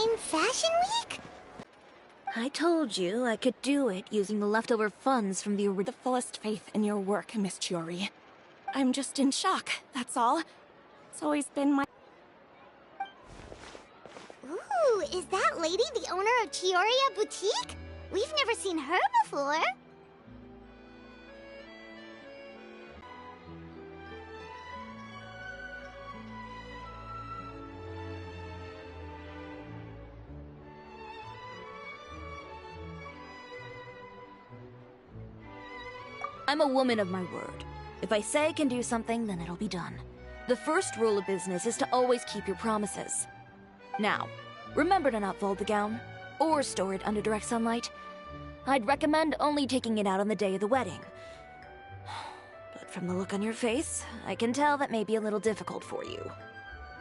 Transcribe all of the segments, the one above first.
join Fashion Week? I told you I could do it using the leftover funds from the fullest faith in your work, Miss Chiori. I'm just in shock, that's all. It's always been my... Ooh, is that lady the owner of Chioria Boutique? We've never seen her before. I'm a woman of my word. If I say I can do something, then it'll be done. The first rule of business is to always keep your promises. Now, remember to not fold the gown, or store it under direct sunlight. I'd recommend only taking it out on the day of the wedding. But from the look on your face, I can tell that may be a little difficult for you.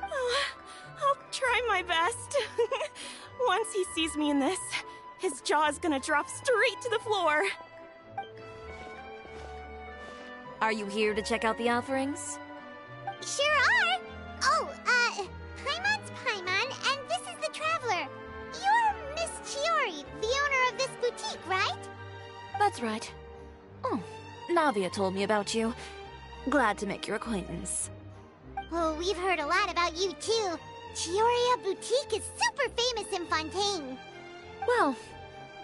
I'll try my best. Once he sees me in this, his jaw's gonna drop straight to the floor. Are you here to check out the offerings? Sure are! Oh, Paimon's Paimon, and this is the Traveler. You're Miss Chiori, the owner of this boutique, right? That's right. Oh, Navia told me about you. Glad to make your acquaintance. Oh, we've heard a lot about you, too. Chioria Boutique is super famous in Fontaine. Well,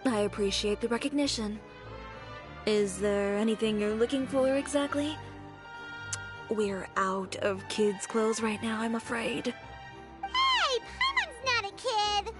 I appreciate the recognition. Is there anything you're looking for exactly? We're out of kids' clothes right now, I'm afraid. Hey, Paimon's not a kid!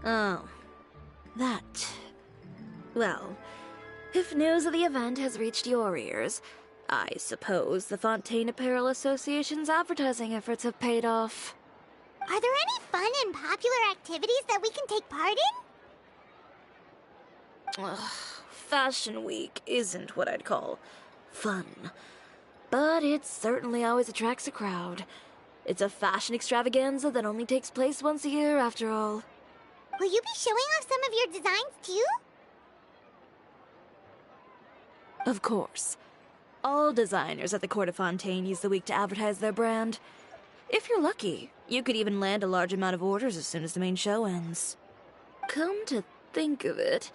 Oh. That. Well, if news of the event has reached your ears, I suppose the Fontaine Apparel Association's advertising efforts have paid off. Are there any fun and popular activities that we can take part in? Ugh, Fashion Week isn't what I'd call fun. But it certainly always attracts a crowd. It's a fashion extravaganza that only takes place once a year, after all. Will you be showing off some of your designs, too? Of course. All designers at the Court of Fontaine use the week to advertise their brand. If you're lucky, you could even land a large amount of orders as soon as the main show ends. Come to think of it,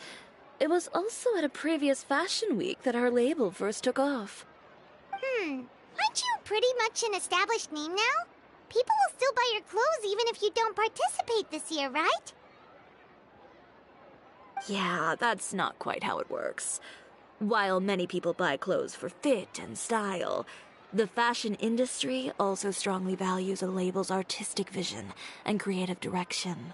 it was also at a previous Fashion Week that our label first took off. Aren't you pretty much an established name now? People will still buy your clothes even if you don't participate this year, right? Yeah, that's not quite how it works. While many people buy clothes for fit and style, the fashion industry also strongly values a label's artistic vision and creative direction.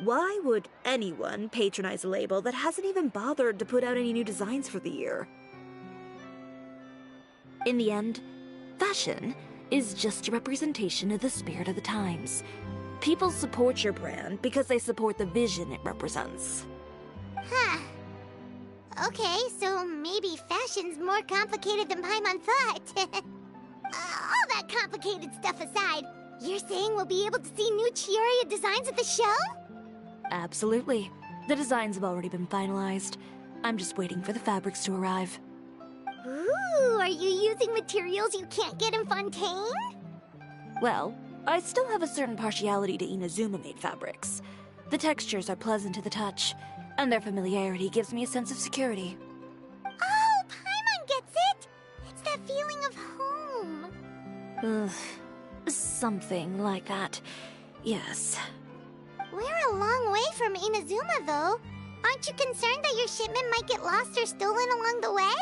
Why would anyone patronize a label that hasn't even bothered to put out any new designs for the year? In the end, fashion is just a representation of the spirit of the times. People support your brand because they support the vision it represents. Huh. Okay, so maybe fashion's more complicated than Paimon thought. All that complicated stuff aside, you're saying we'll be able to see new Chioria designs at the show? Absolutely. The designs have already been finalized. I'm just waiting for the fabrics to arrive. Ooh, are you using materials you can't get in Fontaine? Well, I still have a certain partiality to Inazuma-made fabrics. The textures are pleasant to the touch, and their familiarity gives me a sense of security. Oh, Paimon gets it! It's that feeling of home. Ugh, something like that. Yes. We're a long way from Inazuma, though. Aren't you concerned that your shipment might get lost or stolen along the way?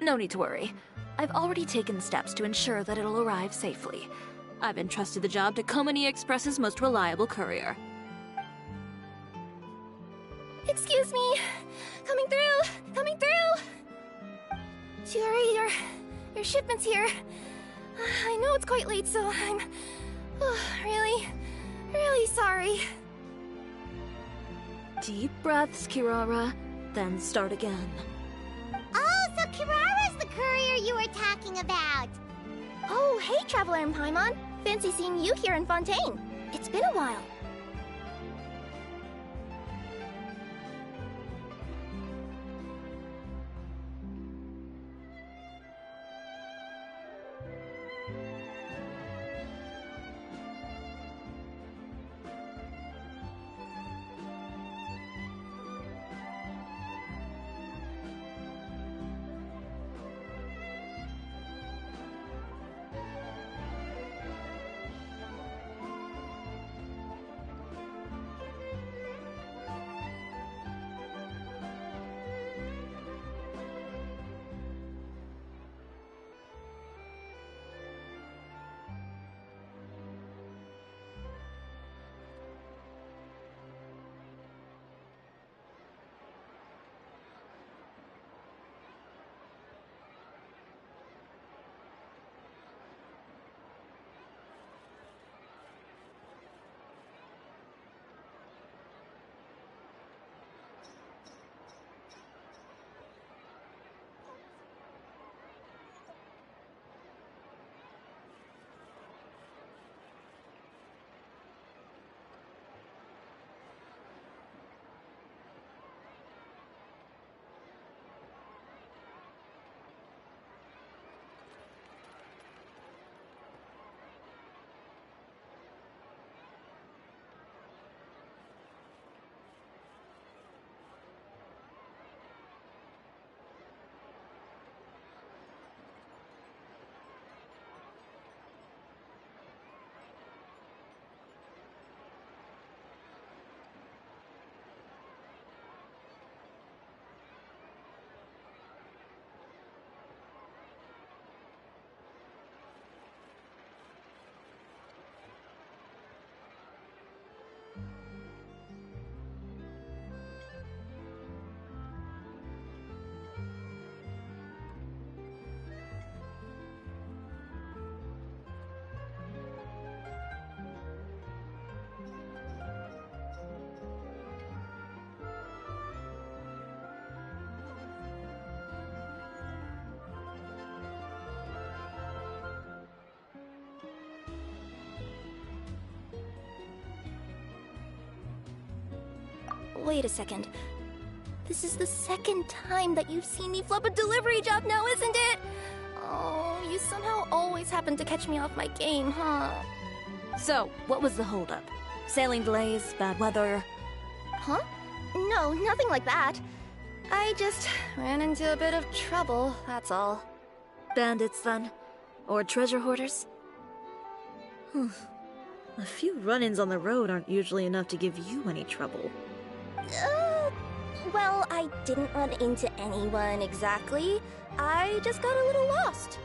No need to worry. I've already taken steps to ensure that it'll arrive safely. I've entrusted the job to Komani Express's most reliable courier. Excuse me. Coming through! Coming through! Chiori, your shipment's here. I know it's quite late, so I'm really sorry. Deep breaths, Kirara, then start again. Oh, so Kirara's the courier you were talking about. Oh, hey, Traveler in Paimon. Fancy seeing you here in Fontaine. It's been a while. Wait a second. This is the second time that you've seen me flub a delivery job now, isn't it? Oh, you somehow always happen to catch me off my game, huh? So, what was the holdup? Sailing delays, bad weather? Huh? No, nothing like that. I just ran into a bit of trouble, that's all. Bandits, then? Or treasure hoarders? A few run-ins on the road aren't usually enough to give you any trouble. Well, I didn't run into anyone exactly. I just got a little lost.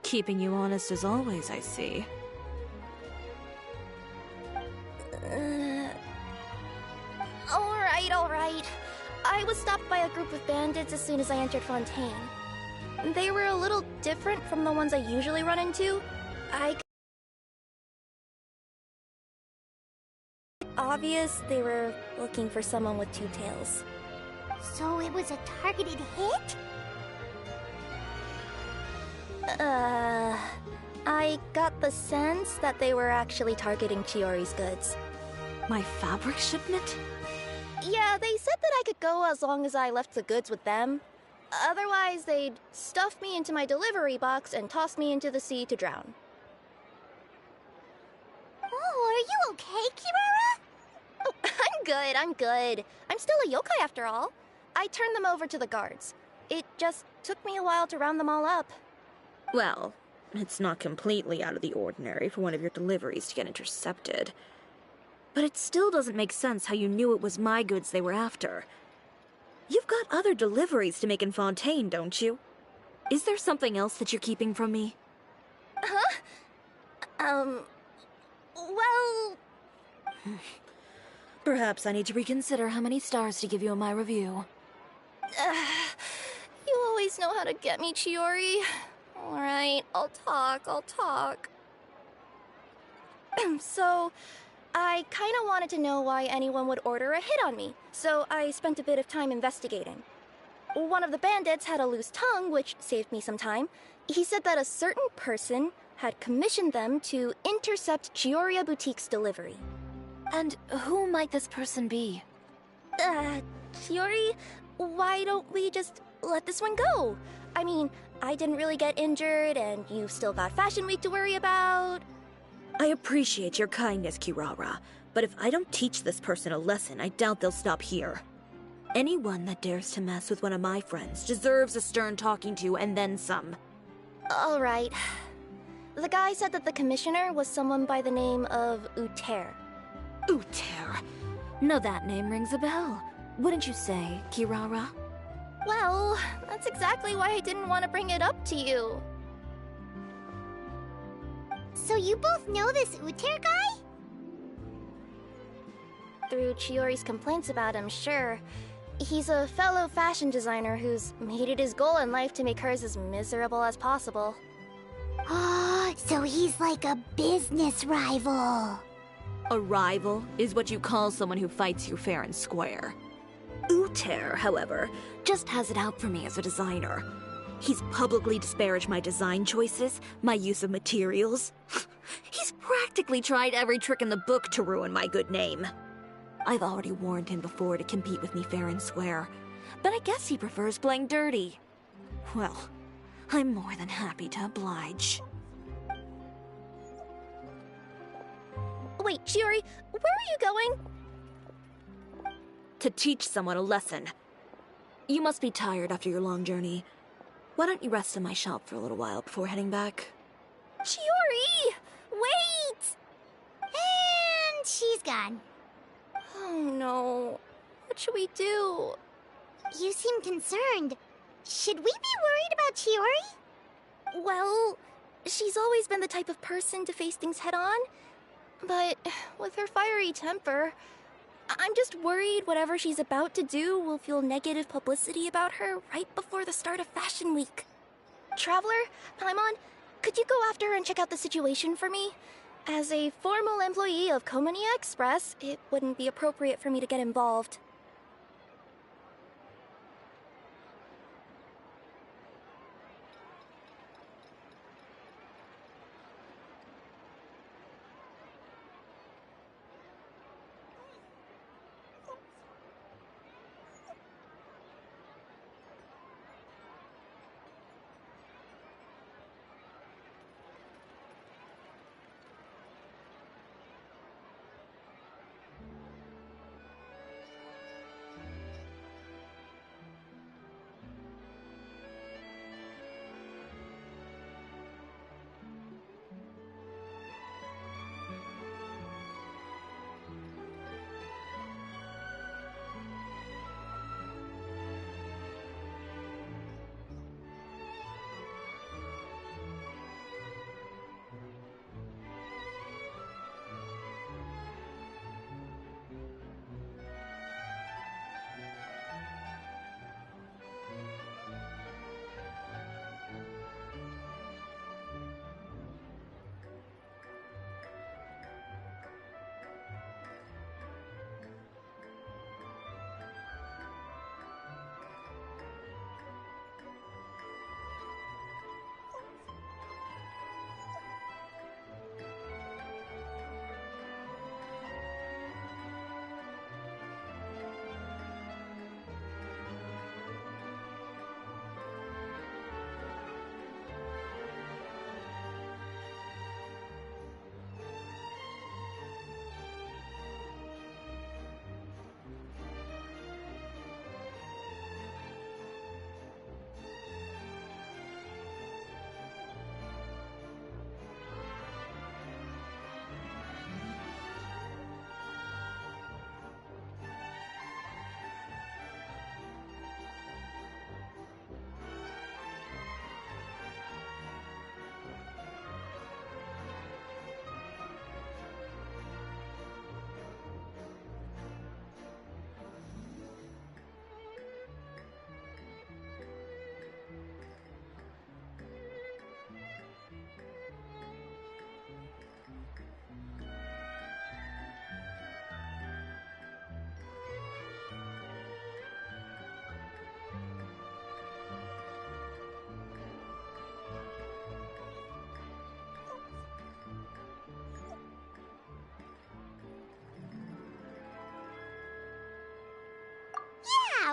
Keeping you honest as always, I see. Alright. I was stopped by a group of bandits as soon as I entered Fontaine. They were a little different from the ones I usually run into. Obvious they were looking for someone with two tails. So it was a targeted hit? I got the sense that they were actually targeting Chiori's goods. My fabric shipment? Yeah, they said that I could go as long as I left the goods with them. Otherwise, they'd stuff me into my delivery box and toss me into the sea to drown. Oh, are you okay, Kirara? Oh, I'm good. I'm still a yokai after all. I turned them over to the guards. It just took me a while to round them all up. Well, it's not completely out of the ordinary for one of your deliveries to get intercepted. But it still doesn't make sense how you knew it was my goods they were after. You've got other deliveries to make in Fontaine, don't you? Is there something else that you're keeping from me? Huh? Well... Perhaps I need to reconsider how many stars to give you in my review. You always know how to get me, Chiori. Alright, I'll talk. So, I kinda wanted to know why anyone would order a hit on me, so I spent a bit of time investigating. One of the bandits had a loose tongue, which saved me some time. He said that a certain person had commissioned them to intercept Chioria Boutique's delivery. And who might this person be? Chiori, why don't we just let this one go? I mean, I didn't really get injured, and you've still got Fashion Week to worry about. I appreciate your kindness, Kirara, but if I don't teach this person a lesson, I doubt they'll stop here. Anyone that dares to mess with one of my friends deserves a stern talking to and then some. Alright. The guy said that the commissioner was someone by the name of Uter. Uter. Now that name rings a bell. Wouldn't you say, Kirara? Well, that's exactly why I didn't want to bring it up to you. So you both know this Uter guy? Through Chiori's complaints about him, sure. He's a fellow fashion designer who's made it his goal in life to make hers as miserable as possible. Oh, so he's like a business rival. A rival is what you call someone who fights you fair and square. Uter, however, just has it out for me as a designer. He's publicly disparaged my design choices, my use of materials. He's practically tried every trick in the book to ruin my good name. I've already warned him before to compete with me fair and square, but I guess he prefers playing dirty. Well, I'm more than happy to oblige. Wait, Chiori, where are you going? To teach someone a lesson. You must be tired after your long journey. Why don't you rest in my shop for a little while before heading back? Chiori! Wait! And she's gone. Oh no. What should we do? You seem concerned. Should we be worried about Chiori? Well, she's always been the type of person to face things head on. But with her fiery temper, I'm just worried whatever she's about to do will feel negative publicity about her right before the start of Fashion Week. Traveler, Paimon, could you go after her and check out the situation for me? As a formal employee of Komonia Express, it wouldn't be appropriate for me to get involved.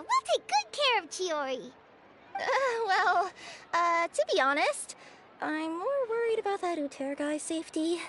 we'll take good care of Chiori. To be honest, I'm more worried about that Uter guy's safety.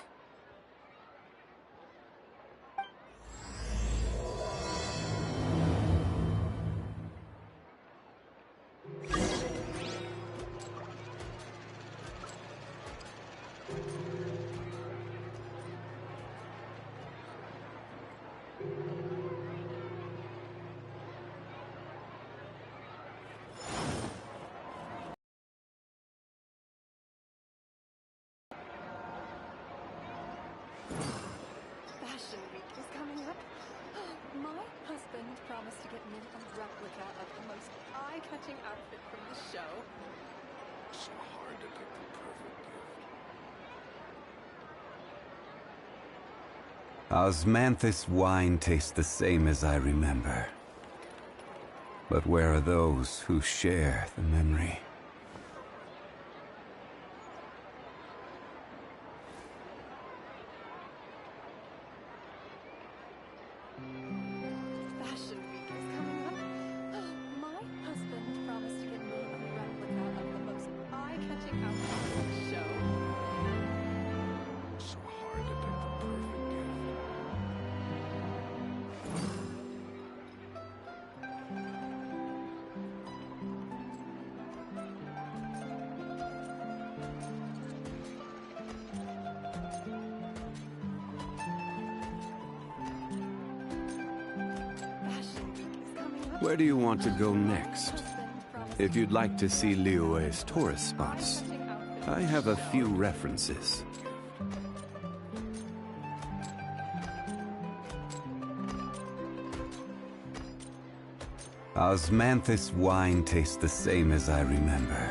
Fashion Week is coming up. My husband promised to get me a replica of the most eye-catching outfit from the show. So hard to pick the perfect gift. Osmanthus wine tastes the same as I remember. But where are those who share the memory? Fashion Week is coming up. My husband promised to get me a replica of the most eye-catching outfit from the show. So hard to pick the perfect gift. Fashion Week is coming up. Where do you want to go next? Husband promised If you'd like to see Liyue's tourist spots, eye-catching outfit I have a few references. Osmanthus wine tastes the same as I remember.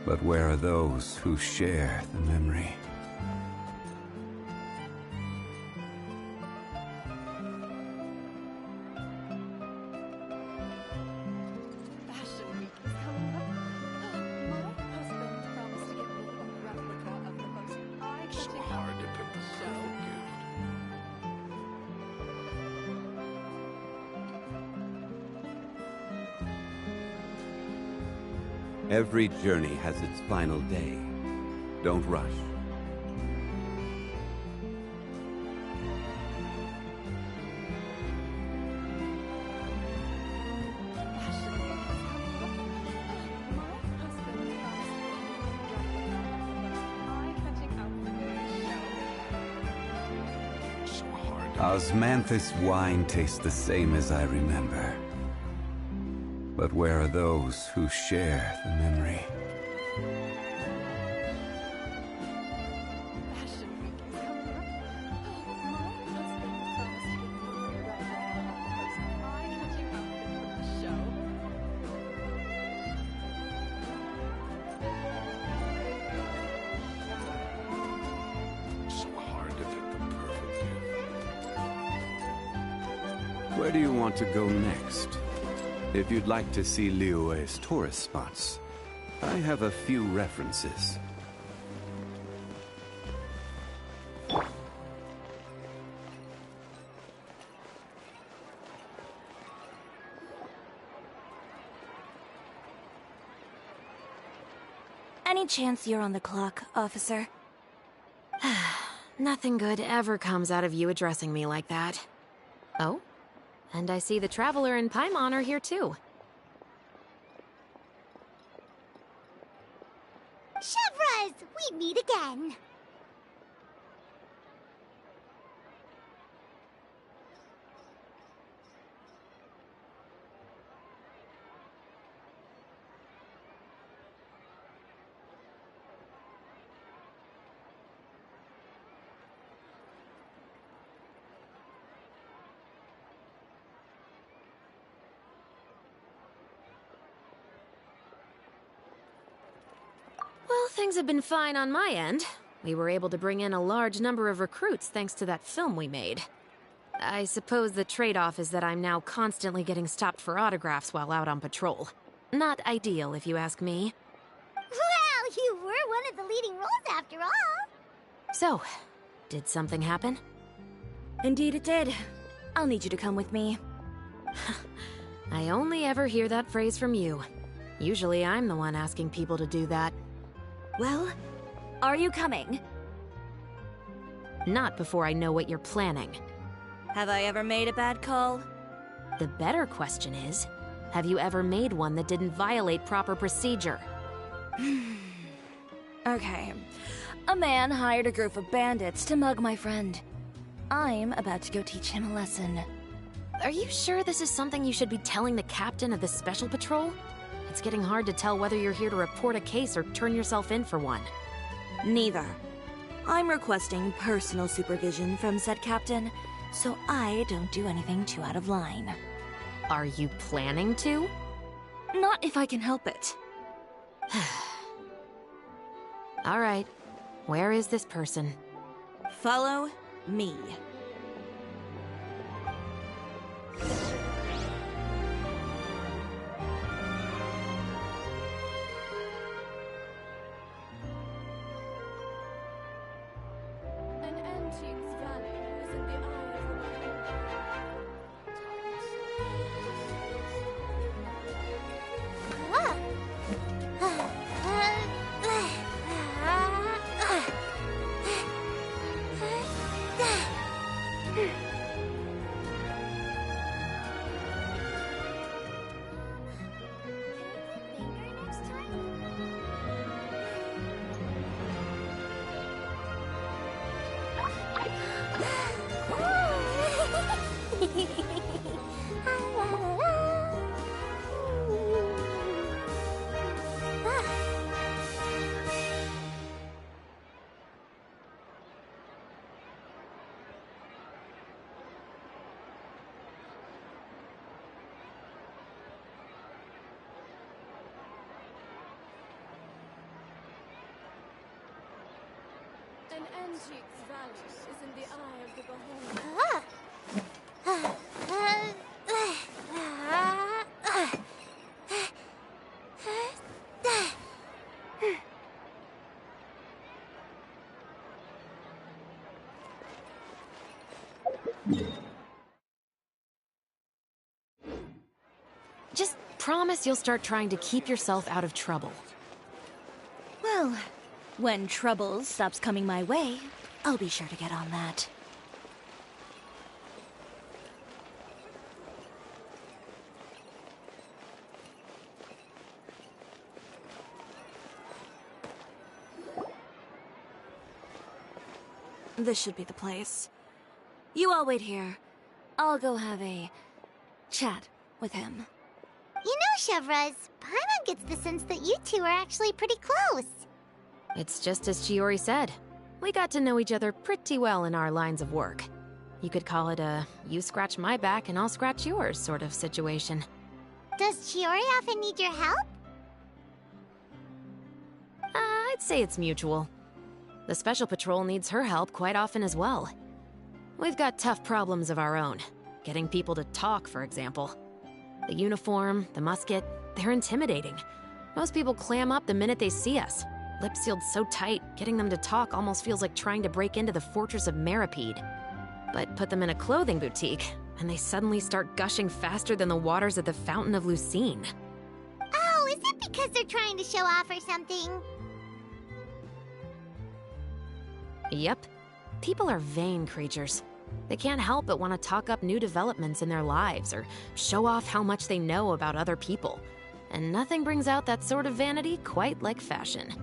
But where are those who share the memory? Fashion Week is coming up. My husband promised to get me a replica of the most So eye-catching hard to outfit pick from the the show. perfect gift. Every journey has its final day. Don't rush. Fashion Week is coming up. My husband promised to get me a replica of the most eye-catching outfit from the show. So hard to Osmanthus wine tastes the same as I remember. But where are those who share the memory? Fashion Week is coming up. My husband promised to get me a replica of the most eye-catching outfit from the show. So hard to pick the perfect gift. Where do you want to go next? If you'd like to see Liyue's tourist spots, I have a few references. Any chance you're on the clock, officer? Nothing good ever comes out of you addressing me like that. Oh? And I see the Traveler and Paimon are here too. Chevras, we meet again. Well, things have been fine on my end. We were able to bring in a large number of recruits thanks to that film we made. I suppose the trade-off is that I'm now constantly getting stopped for autographs while out on patrol. Not ideal, if you ask me. Well, you were one of the leading roles after all. So, did something happen? Indeed it did. I'll need you to come with me. I only ever hear that phrase from you. Usually I'm the one asking people to do that. Well, are you coming? Not before I know what you're planning. Have I ever made a bad call? The better question is, have you ever made one that didn't violate proper procedure? Okay. A man hired a group of bandits to mug my friend. I'm about to go teach him a lesson. Are you sure this is something you should be telling the captain of the Special Patrol? It's getting hard to tell whether you're here to report a case or turn yourself in for one. Neither. I'm requesting personal supervision from said captain, so I don't do anything too out of line. Are you planning to? Not if I can help it. All right. Where is this person? Follow me. An antique's value is in the eye of the An antique's value is in the eye of the beholder. Just promise you'll start trying to keep yourself out of trouble. Well, when trouble stops coming my way, I'll be sure to get on that. This should be the place. You all wait here. I'll go have a chat with him. You know, Chevraz, Paimon gets the sense that you two are actually pretty close. It's just as Chiori said. We got to know each other pretty well in our lines of work. You could call it a you scratch my back and I'll scratch yours sort of situation. Does Chiori often need your help? I'd say it's mutual. The Special Patrol needs her help quite often as well. We've got tough problems of our own. Getting people to talk, for example. The uniform, the musket, they're intimidating. Most people clam up the minute they see us. Lips sealed so tight, getting them to talk almost feels like trying to break into the fortress of Maripede. But put them in a clothing boutique, and they suddenly start gushing faster than the waters at the Fountain of Lucine. Oh, is it because they're trying to show off or something? Yep. People are vain creatures. They can't help but want to talk up new developments in their lives or show off how much they know about other people. And nothing brings out that sort of vanity quite like fashion.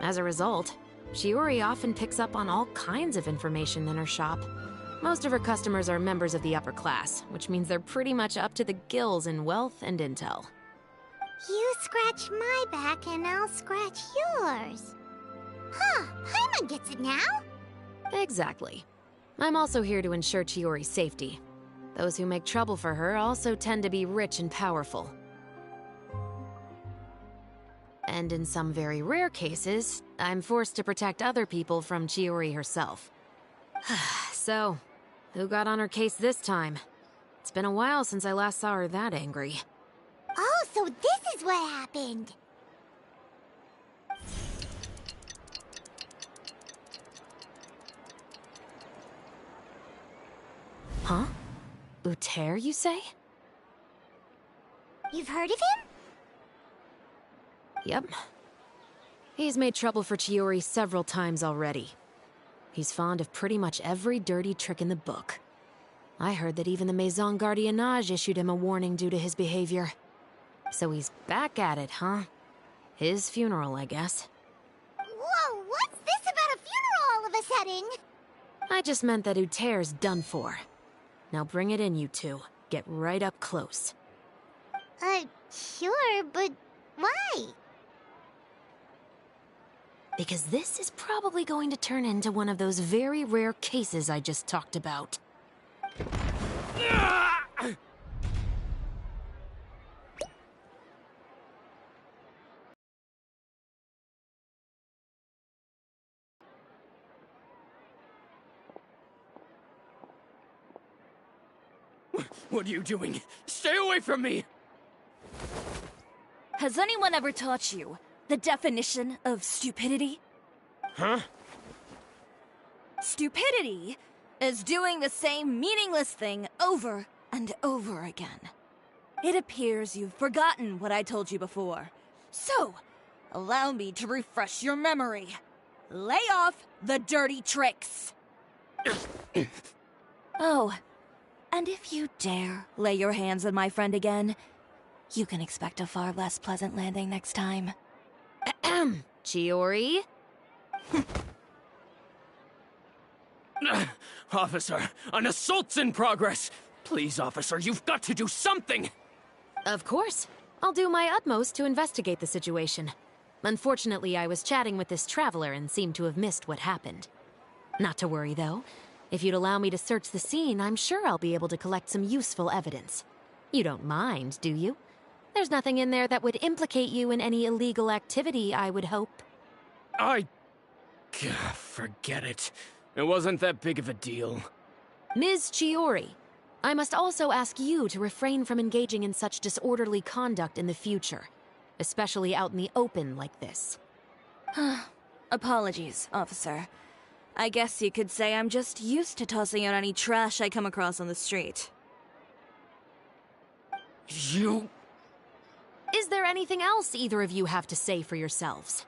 As a result, Chiori often picks up on all kinds of information in her shop. Most of her customers are members of the upper class, which means they're pretty much up to the gills in wealth and intel. You scratch my back and I'll scratch yours. Huh, Paimon gets it now? Exactly. I'm also here to ensure Chiori's safety. Those who make trouble for her also tend to be rich and powerful. And in some very rare cases, I'm forced to protect other people from Chiori herself. So, who got on her case this time? It's been a while since I last saw her that angry. Oh, so this is what happened. Huh? Uter, you say? You've heard of him? Yep. He's made trouble for Chiori several times already. He's fond of pretty much every dirty trick in the book. I heard that even the Maison Gardiennage issued him a warning due to his behavior. So he's back at it, huh? His funeral, I guess. Whoa, what's this about a funeral all of a sudden? I just meant that Uter's done for. Now bring it in, you two. Get right up close. Sure, but why? Because this is probably going to turn into one of those very rare cases I just talked about. What are you doing? Stay away from me! Has anyone ever taught you the definition of stupidity? Huh? Stupidity is doing the same meaningless thing over and over again. It appears you've forgotten what I told you before. So, allow me to refresh your memory. Lay off the dirty tricks. Oh, and if you dare lay your hands on my friend again, you can expect a far less pleasant landing next time. Ahem. Chiori? Officer, an assault's in progress! Please, officer, you've got to do something! Of course. I'll do my utmost to investigate the situation. Unfortunately, I was chatting with this traveler and seemed to have missed what happened. Not to worry, though. If you'd allow me to search the scene, I'm sure I'll be able to collect some useful evidence. You don't mind, do you? There's nothing in there that would implicate you in any illegal activity, I would hope. Forget it. It wasn't that big of a deal. Ms. Chiori, I must also ask you to refrain from engaging in such disorderly conduct in the future, especially out in the open like this. Apologies, officer. I guess you could say I'm just used to tossing out any trash I come across on the street. You... Is there anything else either of you have to say for yourselves?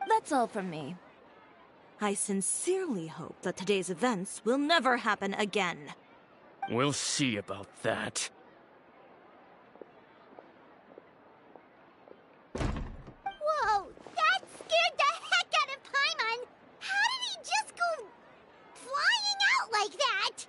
That's all from me. I sincerely hope that today's events will never happen again. We'll see about that. Whoa, that scared the heck out of Paimon! How did he just go flying out like that?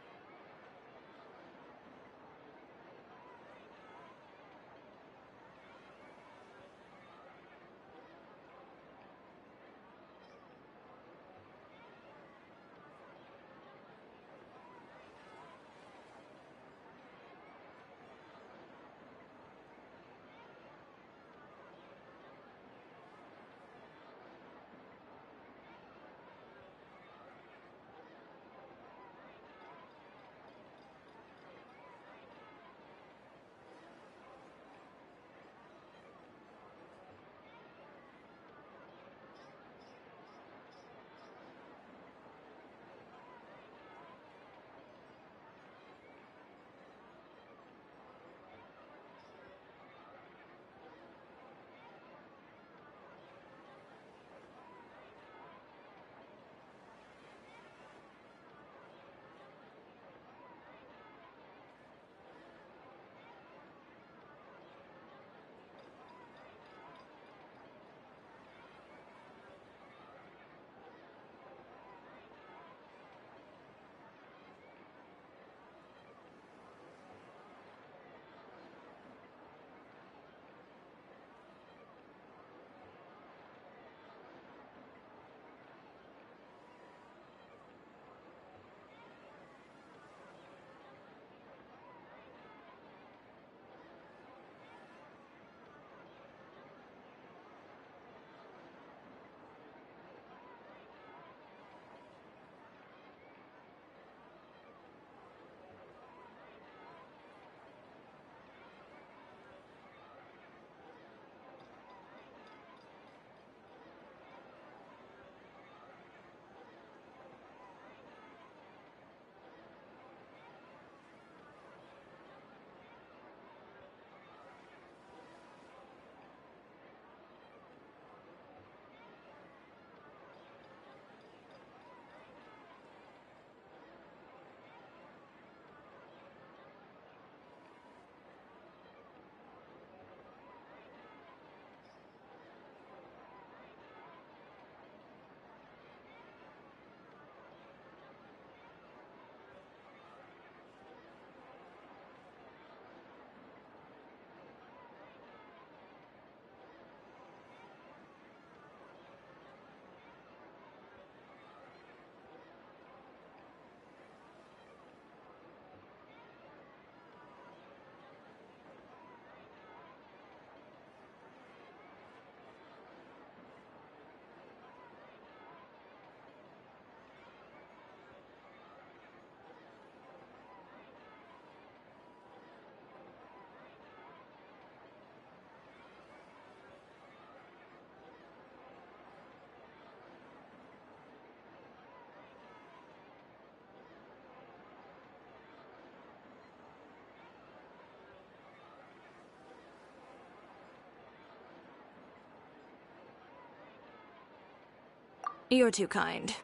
You're too kind.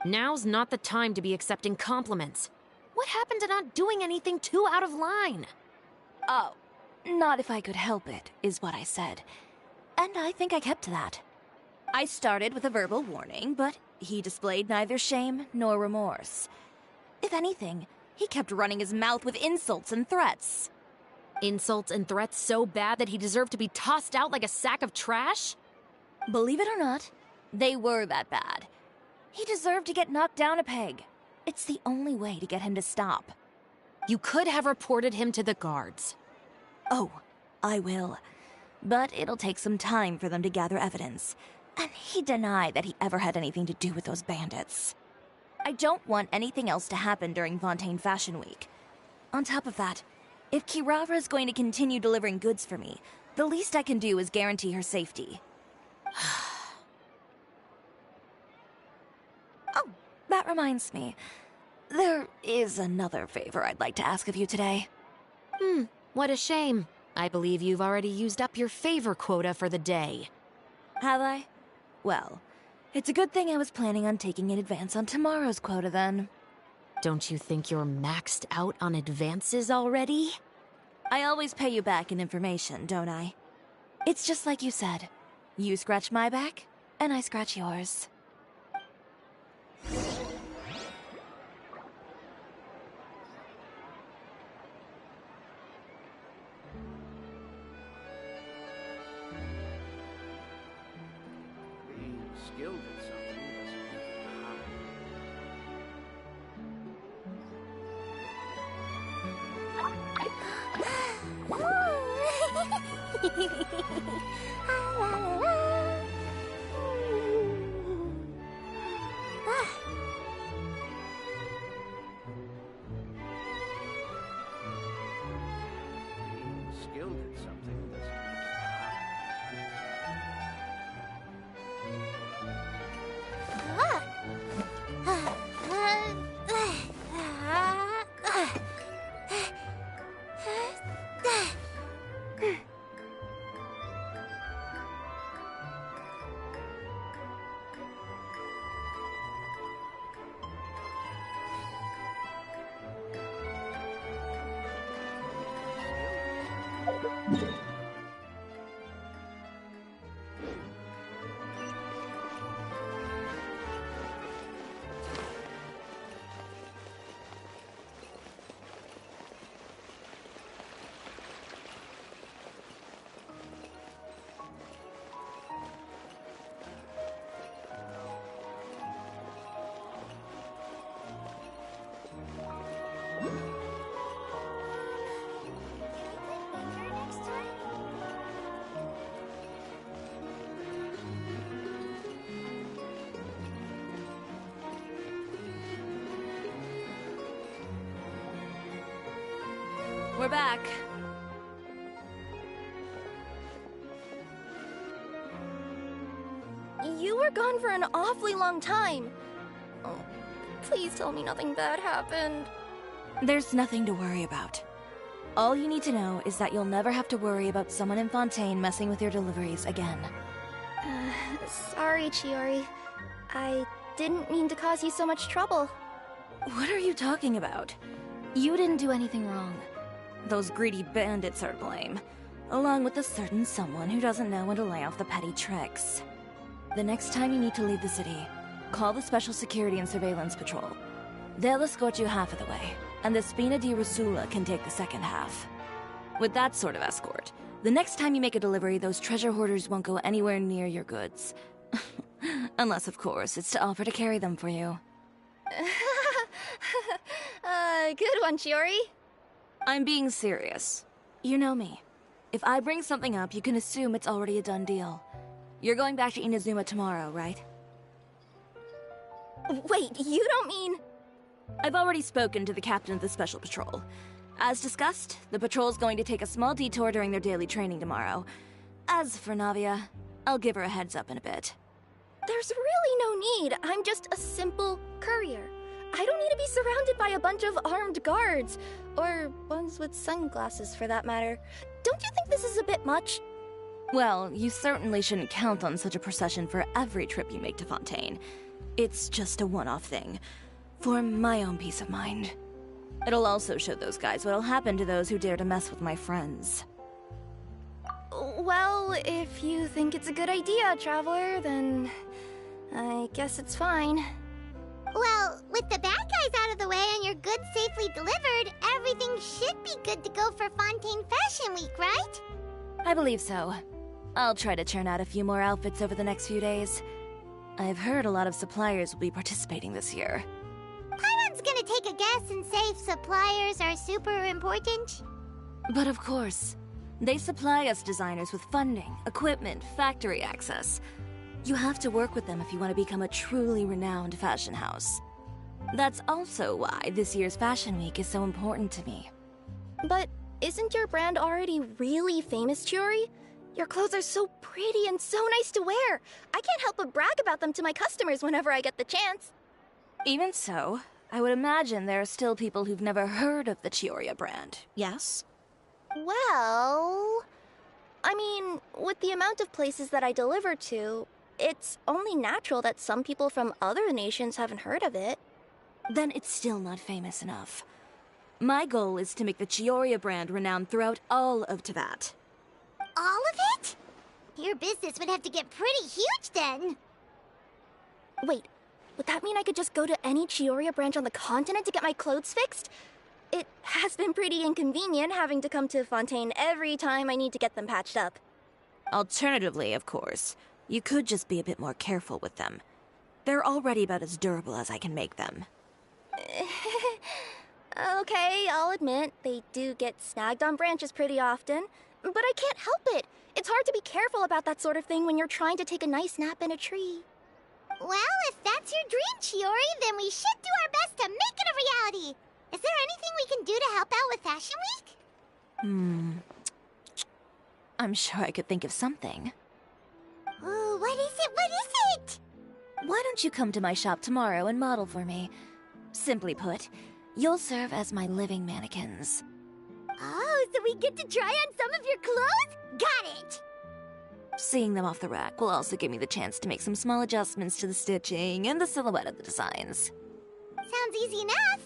Now's not the time to be accepting compliments. What happened to not doing anything too out of line? Oh, not if I could help it, is what I said. And I think I kept to that. I started with a verbal warning, but he displayed neither shame nor remorse. If anything, he kept running his mouth with insults and threats. Insults and threats so bad that he deserved to be tossed out like a sack of trash? Believe it or not, they were that bad. He deserved to get knocked down a peg. It's the only way to get him to stop. You could have reported him to the guards. Oh, I will. But it'll take some time for them to gather evidence. And he denied that he ever had anything to do with those bandits. I don't want anything else to happen during Fontaine Fashion Week. On top of that, if Kirara is going to continue delivering goods for me, the least I can do is guarantee her safety. Oh, that reminds me. There is another favor I'd like to ask of you today. What a shame. I believe you've already used up your favor quota for the day. Have I? Well, it's a good thing I was planning on taking an advance on tomorrow's quota then. Don't you think you're maxed out on advances already? I always pay you back in information, don't I? It's just like you said. You scratch my back, and I scratch yours. Being skilled at something doesn't make it hard. Being skilled at something doesn't make it hard. We're back. You were gone for an awfully long time. Oh, please tell me nothing bad happened. There's nothing to worry about. All you need to know is that you'll never have to worry about someone in Fontaine messing with your deliveries again. Sorry, Chiori. I didn't mean to cause you so much trouble. What are you talking about? You didn't do anything wrong. Those greedy bandits are to blame, along with a certain someone who doesn't know when to lay off the petty tricks. The next time you need to leave the city, call the Special Security and Surveillance Patrol. They'll escort you half of the way, and the Spina di Rusula can take the second half. With that sort of escort, the next time you make a delivery, those treasure hoarders won't go anywhere near your goods. Unless, of course, it's to offer to carry them for you. Good one, Chiori. I'm being serious. You know me. If I bring something up, you can assume it's already a done deal. You're going back to Inazuma tomorrow, right? Wait, you don't mean... I've already spoken to the captain of the Special Patrol. As discussed, the patrol's going to take a small detour during their daily training tomorrow. As for Navia, I'll give her a heads up in a bit. There's really no need. I'm just a simple courier. I don't need to be surrounded by a bunch of armed guards. Or ones with sunglasses, for that matter. Don't you think this is a bit much? Well, you certainly shouldn't count on such a procession for every trip you make to Fontaine. It's just a one-off thing, for my own peace of mind. It'll also show those guys what'll happen to those who dare to mess with my friends. Well, if you think it's a good idea, Traveler, then I guess it's fine. Well, with the bad guys out of the way and your goods safely delivered, everything should be good to go for Fontaine Fashion Week, right? I believe so. I'll try to churn out a few more outfits over the next few days. I've heard a lot of suppliers will be participating this year. Paimon's gonna take a guess and say suppliers are super important. But of course, they supply us designers with funding, equipment, factory access. You have to work with them if you want to become a truly renowned fashion house. That's also why this year's Fashion Week is so important to me. But isn't your brand already really famous, Chiori? Your clothes are so pretty and so nice to wear. I can't help but brag about them to my customers whenever I get the chance. Even so, I would imagine there are still people who've never heard of the Chiori brand, yes? Well, I mean, with the amount of places that I deliver to, it's only natural that some people from other nations haven't heard of it. Then it's still not famous enough. My goal is to make the Chiori brand renowned throughout all of Teyvat. All of it? Your business would have to get pretty huge then. Wait, would that mean I could just go to any Chiori branch on the continent to get my clothes fixed? It has been pretty inconvenient having to come to Fontaine every time I need to get them patched up. Alternatively, of course, you could just be a bit more careful with them. They're already about as durable as I can make them. Okay, I'll admit, they do get snagged on branches pretty often, but I can't help it. It's hard to be careful about that sort of thing when you're trying to take a nice nap in a tree. Well, if that's your dream, Chiori, then we should do our best to make it a reality. Is there anything we can do to help out with Fashion Week? I'm sure I could think of something. Ooh, what is it? What is it? Why don't you come to my shop tomorrow and model for me? Simply put, you'll serve as my living mannequins. Oh, so we get to try on some of your clothes? Got it! Seeing them off the rack will also give me the chance to make some small adjustments to the stitching and the silhouette of the designs. Sounds easy enough.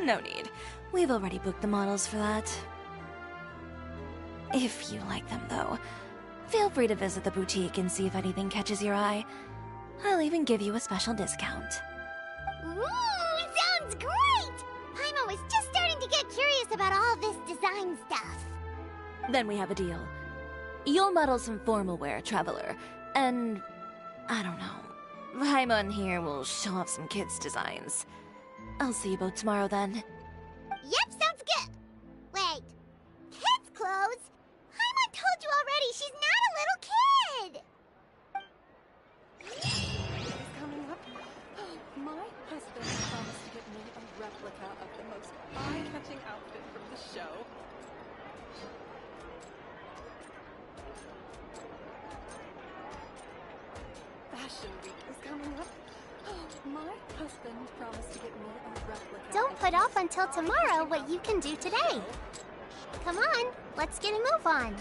No need. We've already booked the models for that. If you like them, though, feel free to visit the boutique and see if anything catches your eye. I'll even give you a special discount. Ooh, sounds great! Paimon was just starting to get curious about all this design stuff. Then we have a deal. You'll model some formal wear, Traveler, and I don't know. Paimon here will show off some kids' designs. I'll see you both tomorrow then. Yep, sounds good. Wait, kids' clothes? Paimon told you already she's not a little kid! Is coming up. My husband promised to get me a replica of the most eye-catching outfit from the show. Fashion Week is coming up. My husband promised to get me a replica. Don't put off until tomorrow what you can do today. Come on, let's get a move on.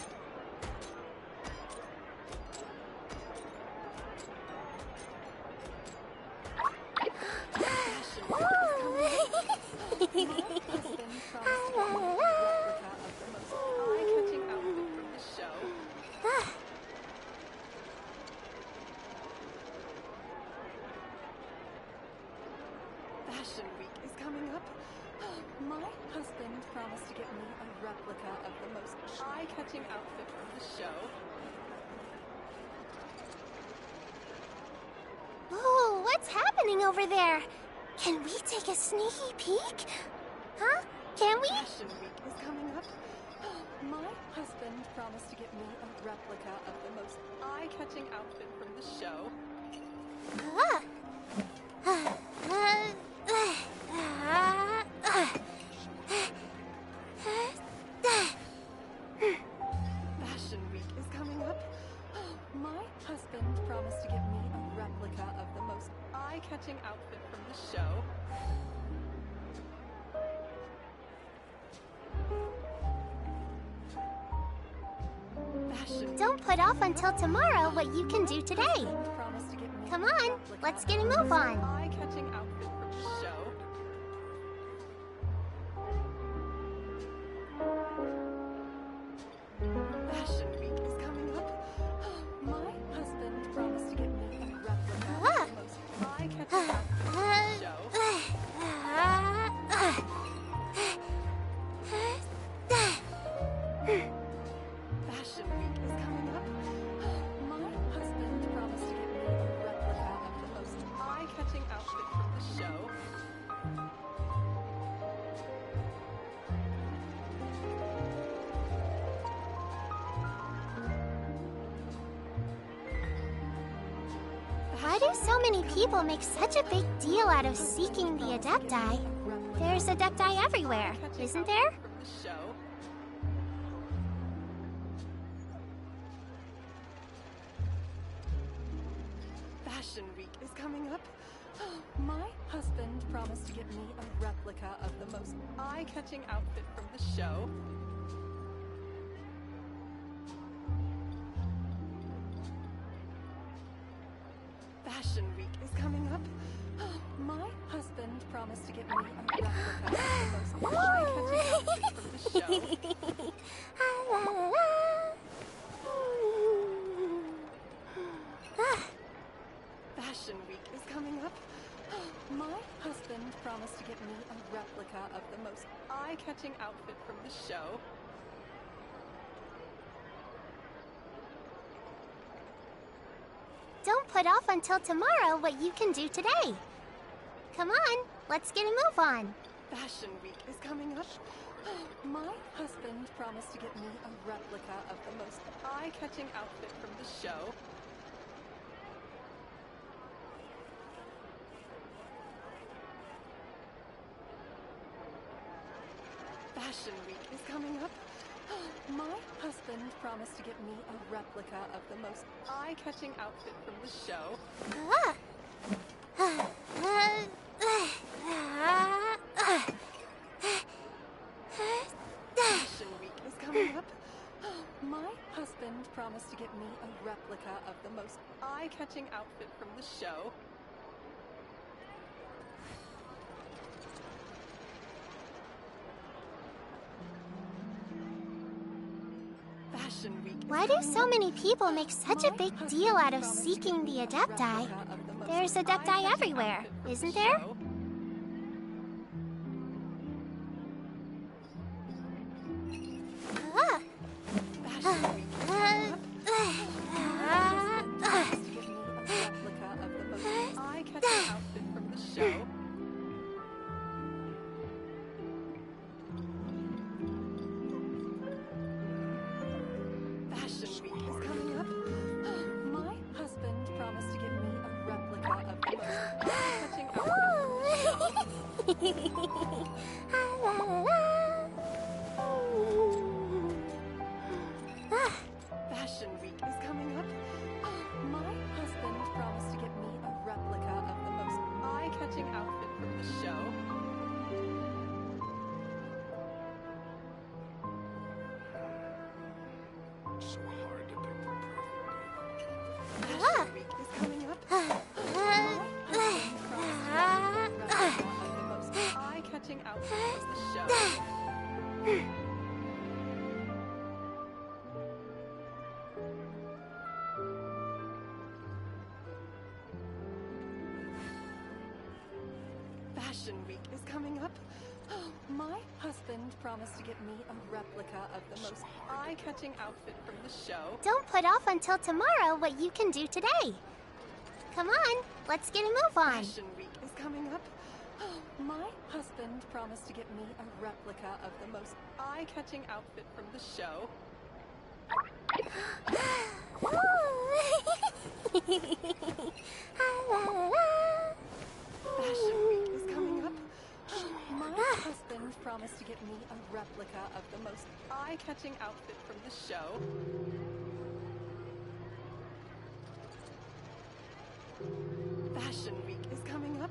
Fashion Week is coming up. My husband promised to get me a replica of the most eye-catching outfit from the show. Oh, what's happening over there? Can we take a sneaky peek? Huh? Can we? Fashion Week is coming up. My husband promised to get me a replica of the most eye-catching outfit from the show. Fashion Week is coming up. My husband promised to get me a replica of the most eye-catching outfit from the show. Fashion Don't put off until tomorrow what you can do today. promised to get me Come a on, replica let's of get a the move most on. eye-catching outfit from the show. Fashion Week is coming up. My husband promised to get me a replica of the most eye-catching outfit from the show. Fashion Week is coming up. My husband promised to get me a replica of the most eye-catching outfit from the show. Why do so many people make such a big deal out of seeking the Adepti? There's Adepti everywhere, isn't there? From the show. Fashion Week is coming up. My husband promised to get me a replica of the most eye-catching outfit from the show. Fashion Week is coming up. My husband promised to get me a replica of the most eye-catching outfit from the show. Fashion Week is coming up. My husband promised to get me a replica of the most eye-catching outfit from the show. Don't put off until tomorrow what you can do today. Come on, let's get a move on. Fashion Week is coming up. My husband promised to get me a replica of the most eye-catching outfit from the show. Fashion Week is coming up. My husband promised to get me a replica of the most eye-catching outfit from the show. Fashion Week is coming up. My husband promised to get me a replica of the most eye-catching outfit from the show. Fashion Week is Why do coming so up. many people make such a My big husband deal out of promised to seeking get the me a Adepti? replica of the most There's Adepti eye-catching everywhere, outfit from the isn't there? show. Fashion Week is coming up. My husband promised to get me a replica of the most eye-catching outfit from the show. Fashion Week is coming up. My husband promised to get me a replica of the most eye-catching outfit from the show. Fashion Week is coming up. My husband promised to get me a replica of the most eye-catching outfit from the show. Fashion Week is coming up. Oh, my husband promised to get me a replica of the most eye-catching outfit from the show. Don't put off until tomorrow what you can do today. Come on, let's get a move on. Fashion Week is coming up. Oh, my husband promised to get me a replica of the most eye-catching outfit from the show. Fashion Week is coming up. Oh, my husband promised to get me a replica of the most eye-catching outfit from the show. Fashion Week is coming up.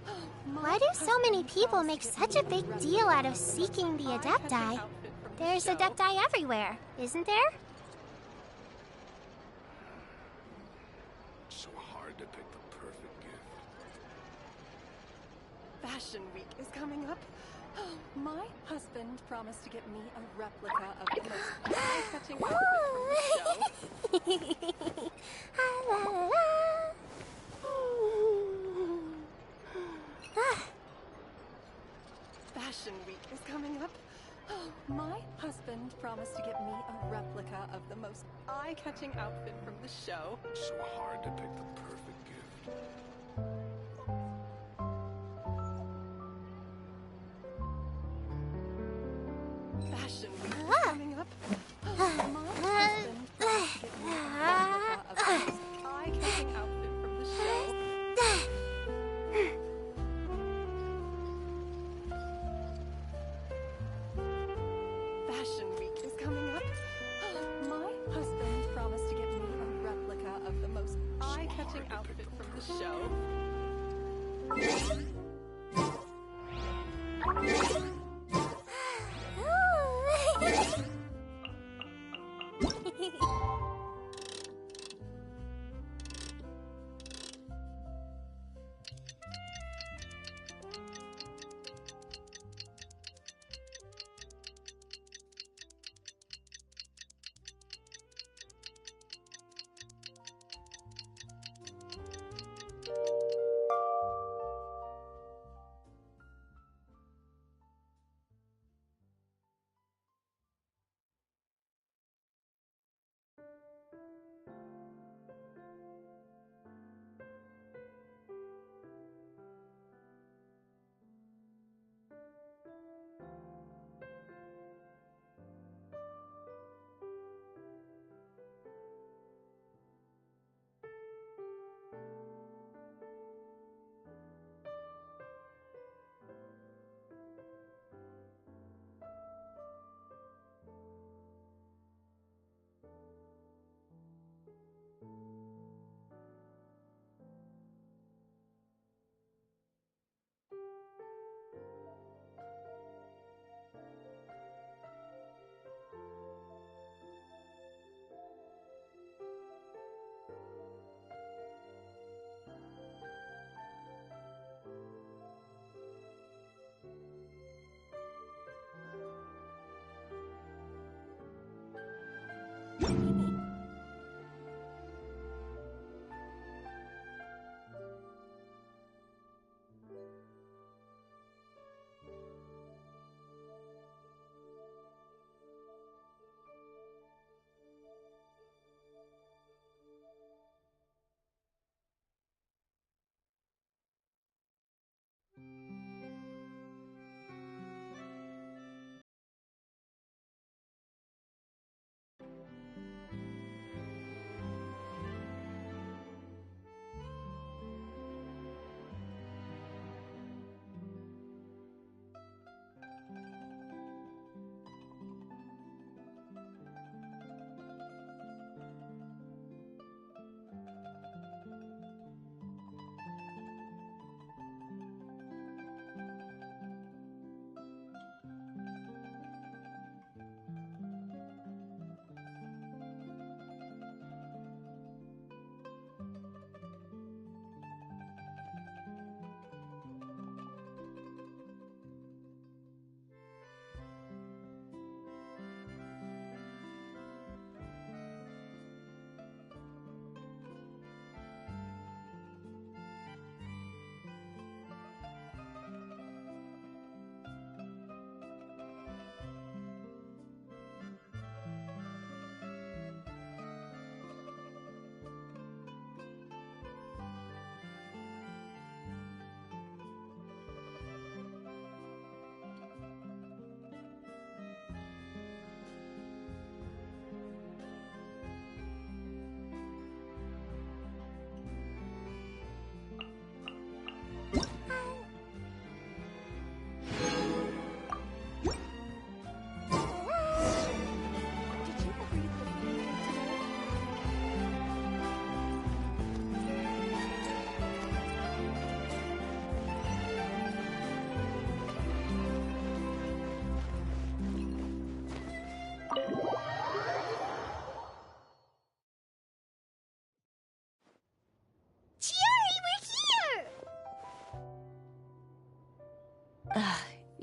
Oh, my Why do so many husband people promised make to get such me a big replica deal out of the seeking the most Adepti? eye-catching outfit from the There's show. Adepti everywhere, isn't there? So hard to pick the perfect gift. Fashion Week is coming up. Oh, my husband promised to get me a replica of the most eye-catching outfit from the show. Fashion Week is coming up. Oh, my husband promised to get me a replica of the most eye-catching outfit from the show. So hard to pick the perfect gift. Fashion Week is coming up. Oh, my husband promised to get me a replica of the most eye-catching outfit from the show. Fashion Week is coming up. Oh, my husband promised to get me a replica of the most eye-catching outfit from the show.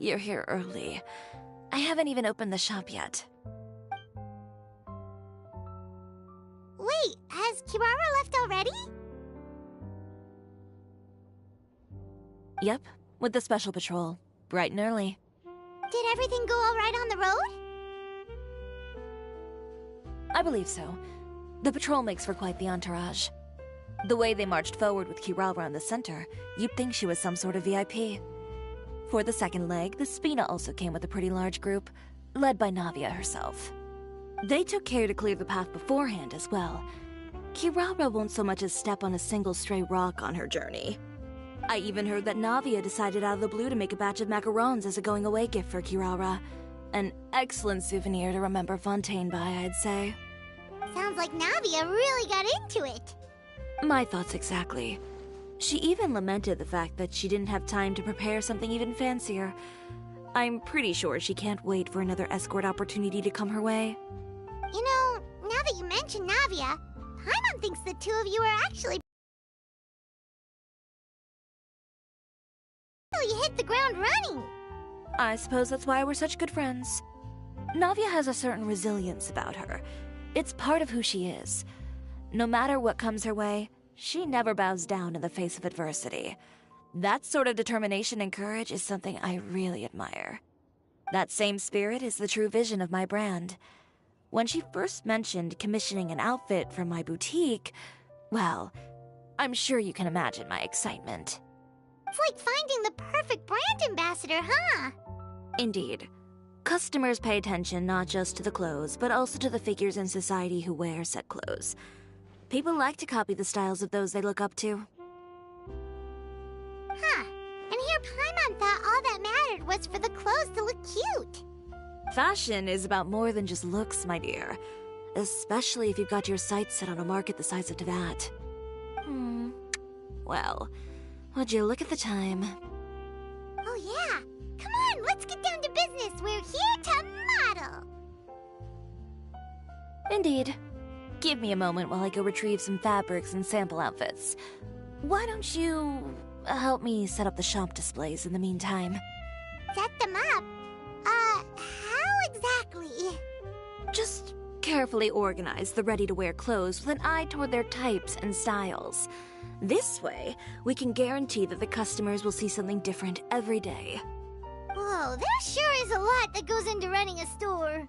you're here early. I haven't even opened the shop yet. Wait, has Kirara left already? Yep, with the special patrol. Bright and early. Did everything go all right on the road? I believe so. The patrol makes for quite the entourage. The way they marched forward with Kirara in the center, you'd think she was some sort of VIP. For the second leg, the Spina also came with a pretty large group, led by Navia herself. They took care to clear the path beforehand as well. Kirara won't so much as step on a single stray rock on her journey. I even heard that Navia decided out of the blue to make a batch of macarons as a going-away gift for Kirara. An excellent souvenir to remember Fontaine by, I'd say. Sounds like Navia really got into it. My thoughts exactly. She even lamented the fact that she didn't have time to prepare something even fancier. I'm pretty sure she can't wait for another escort opportunity to come her way. You know, now that you mention Navia, Paimon thinks the two of you are actually... You hit the ground running. I suppose that's why we're such good friends. Navia has a certain resilience about her. It's part of who she is. No matter what comes her way, she never bows down in the face of adversity. That sort of determination and courage is something I really admire. That same spirit is the true vision of my brand. When she first mentioned commissioning an outfit from my boutique, well, I'm sure you can imagine my excitement. It's like finding the perfect brand ambassador, huh? Indeed. Customers pay attention not just to the clothes, but also to the figures in society who wear said clothes. People like to copy the styles of those they look up to. Huh. And here Paimon thought all that mattered was for the clothes to look cute. Fashion is about more than just looks, my dear. Especially if you've got your sights set on a market the size of Teyvat. Well, would you look at the time? Oh yeah. Come on, let's get down to business. We're here to model. Indeed. Give me a moment while I go retrieve some fabrics and sample outfits. Why don't you help me set up the shop displays in the meantime? Set them up? How exactly? Just carefully organize the ready-to-wear clothes with an eye toward their types and styles. This way, we can guarantee that the customers will see something different every day. Whoa, there sure is a lot that goes into running a store.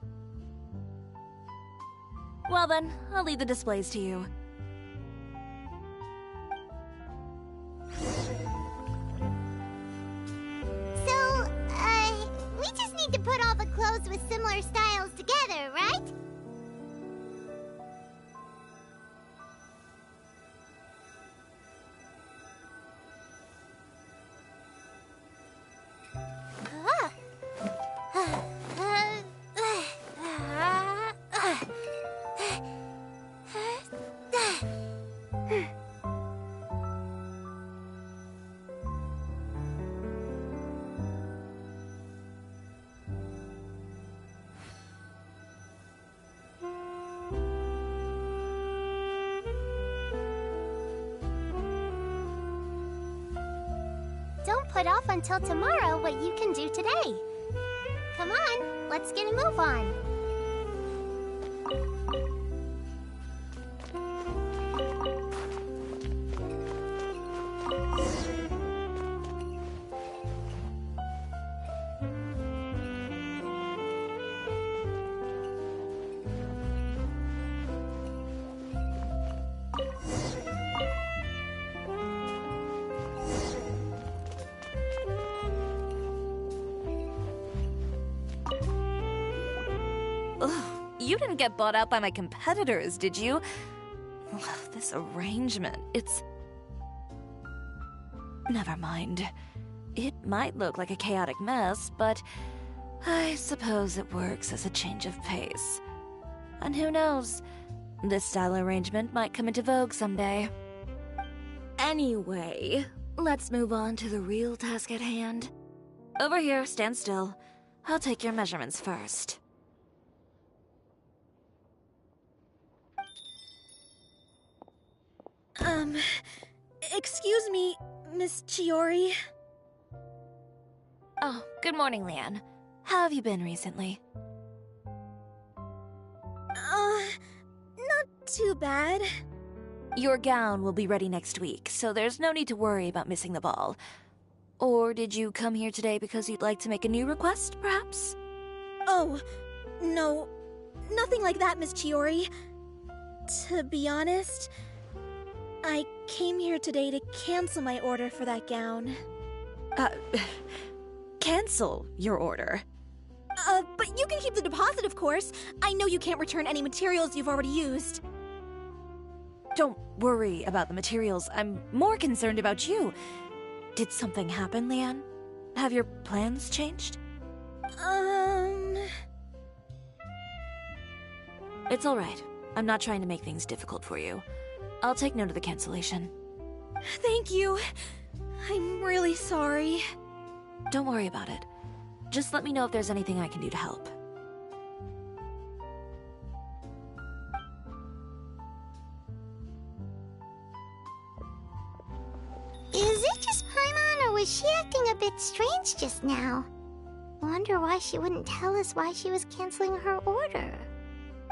Well then, I'll leave the displays to you. So, we just need to put all the clothes with similar styles together, right? Don't put off until tomorrow what you can do today. Come on, let's get a move on. You didn't get bought out by my competitors, did you? Ugh, this arrangement, it's... Never mind. It might look like a chaotic mess, but I suppose it works as a change of pace. And who knows, this style arrangement might come into vogue someday. Anyway, let's move on to the real task at hand. Over here, stand still. I'll take your measurements first. Excuse me, Miss Chiori. Oh, Good morning, Leanne. How have you been recently? Not too bad. Your gown will be ready next week, so there's no need to worry about missing the ball. Or did you come here today because you'd like to make a new request, perhaps? Oh, no. Nothing like that, Miss Chiori. To be honest, I came here today to cancel my order for that gown. Cancel your order. But you can keep the deposit, of course. I know you can't return any materials you've already used. Don't worry about the materials. I'm more concerned about you. Did something happen, Leanne? Have your plans changed? It's alright. I'm not trying to make things difficult for you. I'll take note of the cancellation. Thank you. I'm really sorry. Don't worry about it. Just let me know if there's anything I can do to help. Is it just Paimon, or was she acting a bit strange just now? Wonder why she wouldn't tell us why she was canceling her order.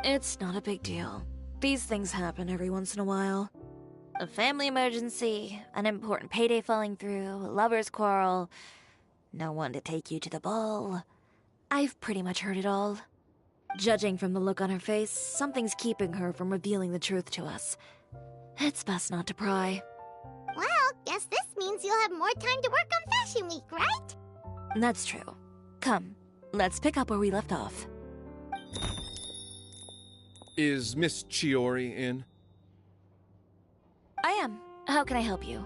It's not a big deal. These things happen every once in a while. A family emergency, an important payday falling through, a lover's quarrel, no one to take you to the ball. I've pretty much heard it all. Judging from the look on her face, something's keeping her from revealing the truth to us. It's best not to pry. Well, guess this means you'll have more time to work on Fashion Week, right? That's true. Come, let's pick up where we left off. Is Miss Chiori in? I am. How can I help you?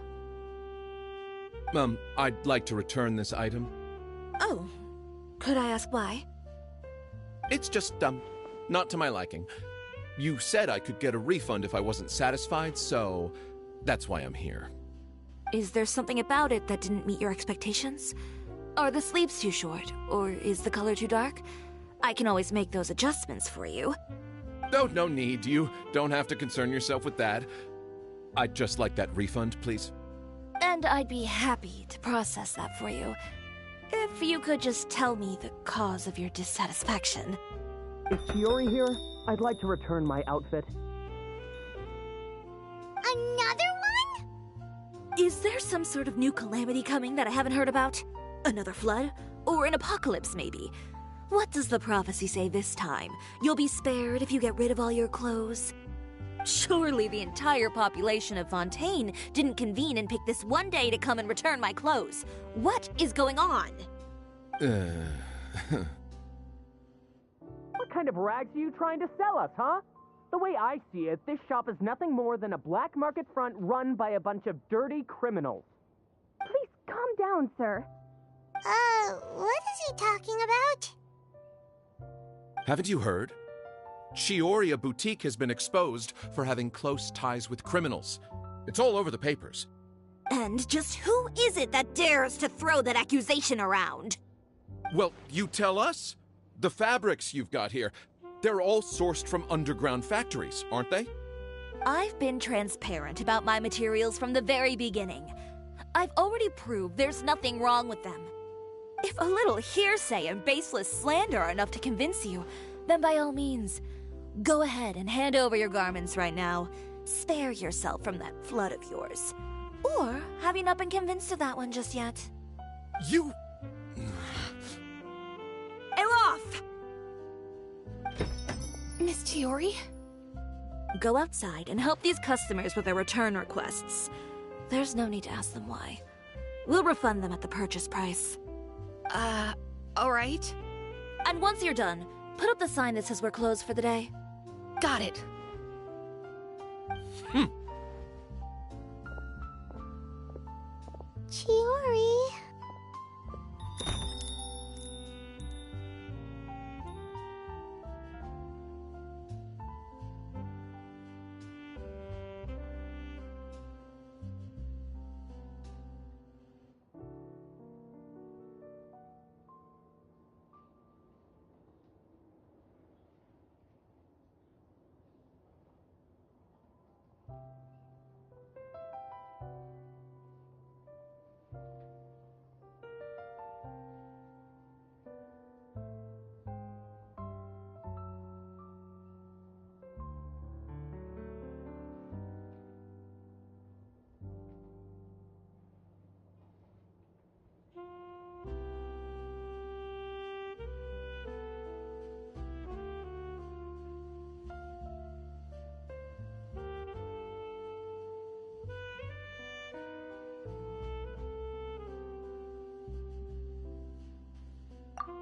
I'd like to return this item. Oh, could I ask why? It's just, not to my liking. You said I could get a refund if I wasn't satisfied, so that's why I'm here. Is there something about it that didn't meet your expectations? Are the sleeves too short, or is the color too dark? I can always make those adjustments for you. Oh, no need. You don't have to concern yourself with that. I'd just like that refund, please. And I'd be happy to process that for you. If you could just tell me the cause of your dissatisfaction. Is Chiori here? I'd like to return my outfit. Another one? Is there some sort of new calamity coming that I haven't heard about? Another flood? Or an apocalypse, maybe? What does the prophecy say this time? You'll be spared if you get rid of all your clothes? Surely the entire population of Fontaine didn't convene and pick this one day to come and return my clothes. What is going on? What kind of rags are you trying to sell us, huh? The way I see it, this shop is nothing more than a black market front run by a bunch of dirty criminals. Please calm down, sir. What is he talking about? Haven't you heard? Chioria Boutique has been exposed for having close ties with criminals. It's all over the papers. And just who is it that dares to throw that accusation around? Well, you tell us. The fabrics you've got here, they're all sourced from underground factories, aren't they? I've been transparent about my materials from the very beginning. I've already proved there's nothing wrong with them. If a little hearsay and baseless slander are enough to convince you, then by all means, go ahead and hand over your garments right now. Spare yourself from that flood of yours. Or have you not been convinced of that one just yet? You... Elof! Miss Chiori? Go outside and help these customers with their return requests. There's no need to ask them why. We'll refund them at the purchase price. Alright. And once you're done, put up the sign that says we're closed for the day. Got it. Chiori.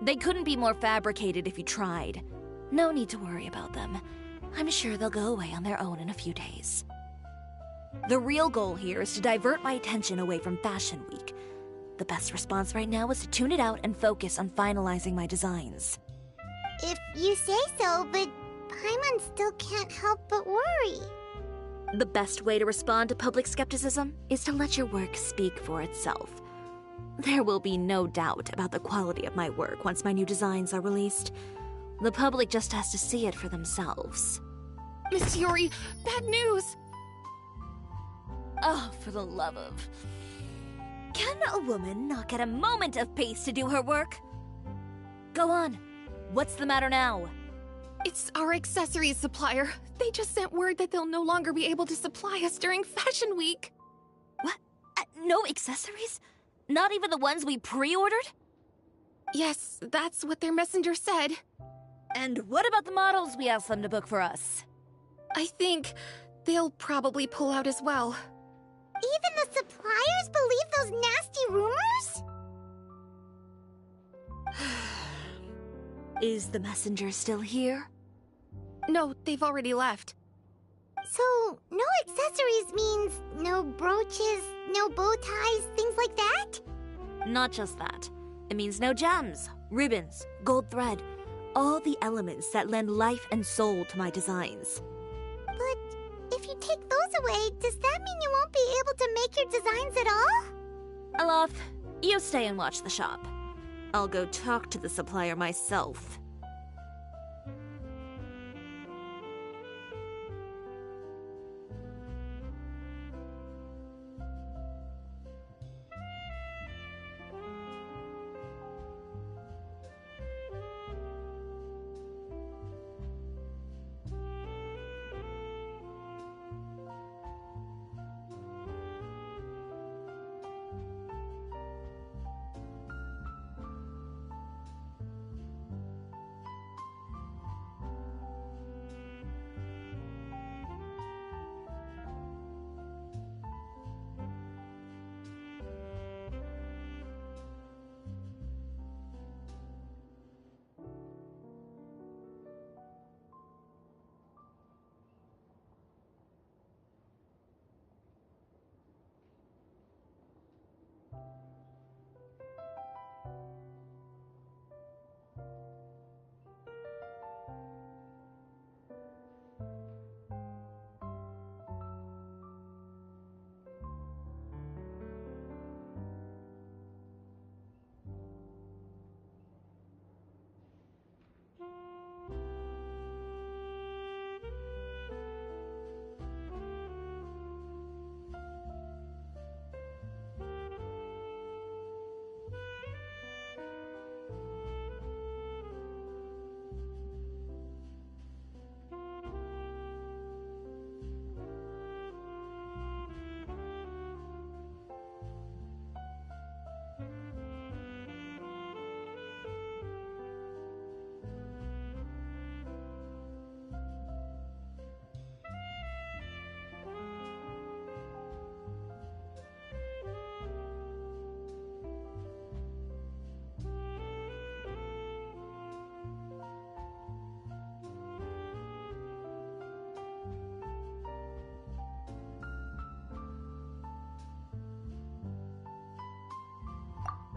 They couldn't be more fabricated if you tried. No need to worry about them. I'm sure they'll go away on their own in a few days. The real goal here is to divert my attention away from Fashion Week. The best response right now is to tune it out and focus on finalizing my designs. If you say so, but Paimon still can't help but worry. The best way to respond to public skepticism is to let your work speak for itself. There will be no doubt about the quality of my work once my new designs are released. The public just has to see it for themselves. Miss Yuri, bad news! Oh, for the love of... Can a woman not get a moment of peace to do her work? Go on. What's the matter now? It's our accessories supplier. They just sent word that they'll no longer be able to supply us during Fashion Week. What? No accessories? Not even the ones we pre-ordered? Yes, that's what their messenger said. And what about the models we asked them to book for us? I think they'll probably pull out as well. Even the suppliers believe those nasty rumors? Is the messenger still here? No, they've already left. So, no accessories means no brooches, no bow ties, things like that? Not just that. It means no gems, ribbons, gold thread, all the elements that lend life and soul to my designs. But if you take those away, does that mean you won't be able to make your designs at all? Alof, you stay and watch the shop. I'll go talk to the supplier myself.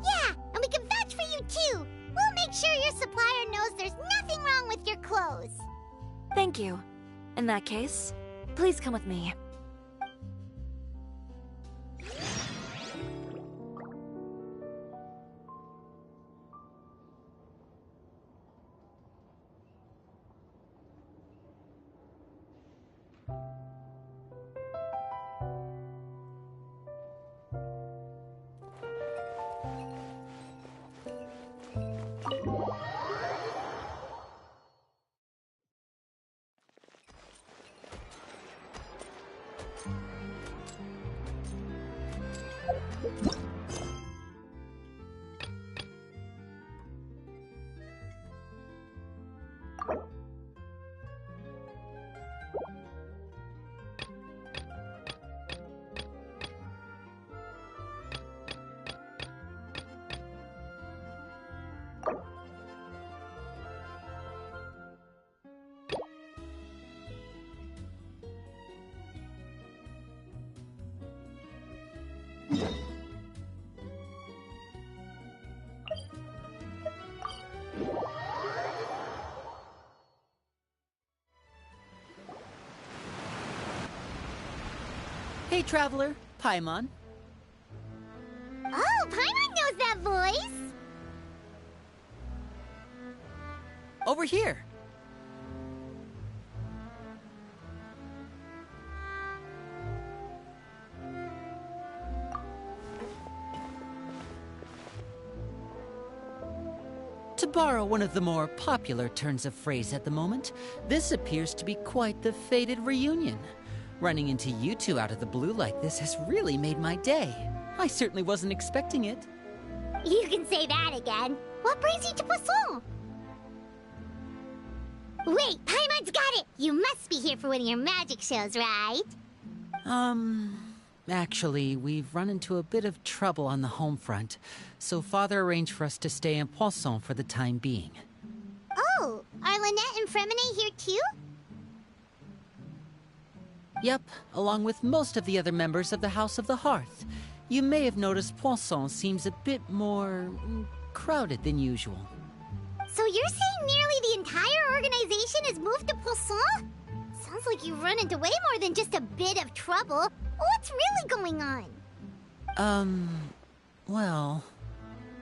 Yeah, and we can vouch for you too. We'll make sure your supplier knows there's nothing wrong with your clothes. Thank you. In that case, please come with me. Hey, Traveler. Paimon. Oh, Paimon knows that voice! Over here. To borrow one of the more popular turns of phrase at the moment, this appears to be quite the fated reunion. Running into you two out of the blue like this has really made my day. I certainly wasn't expecting it. You can say that again. What brings you to Poisson? Wait, Paimon's got it! You must be here for one of your magic shows, right? Actually, we've run into a bit of trouble on the home front, so Father arranged for us to stay in Poisson for the time being. Oh, are Lynette and Fremine here too? Yep, along with most of the other members of the House of the Hearth. You may have noticed Poisson seems a bit more crowded than usual. So you're saying nearly the entire organization has moved to Poisson? Sounds like you've run into way more than just a bit of trouble. What's really going on? Well...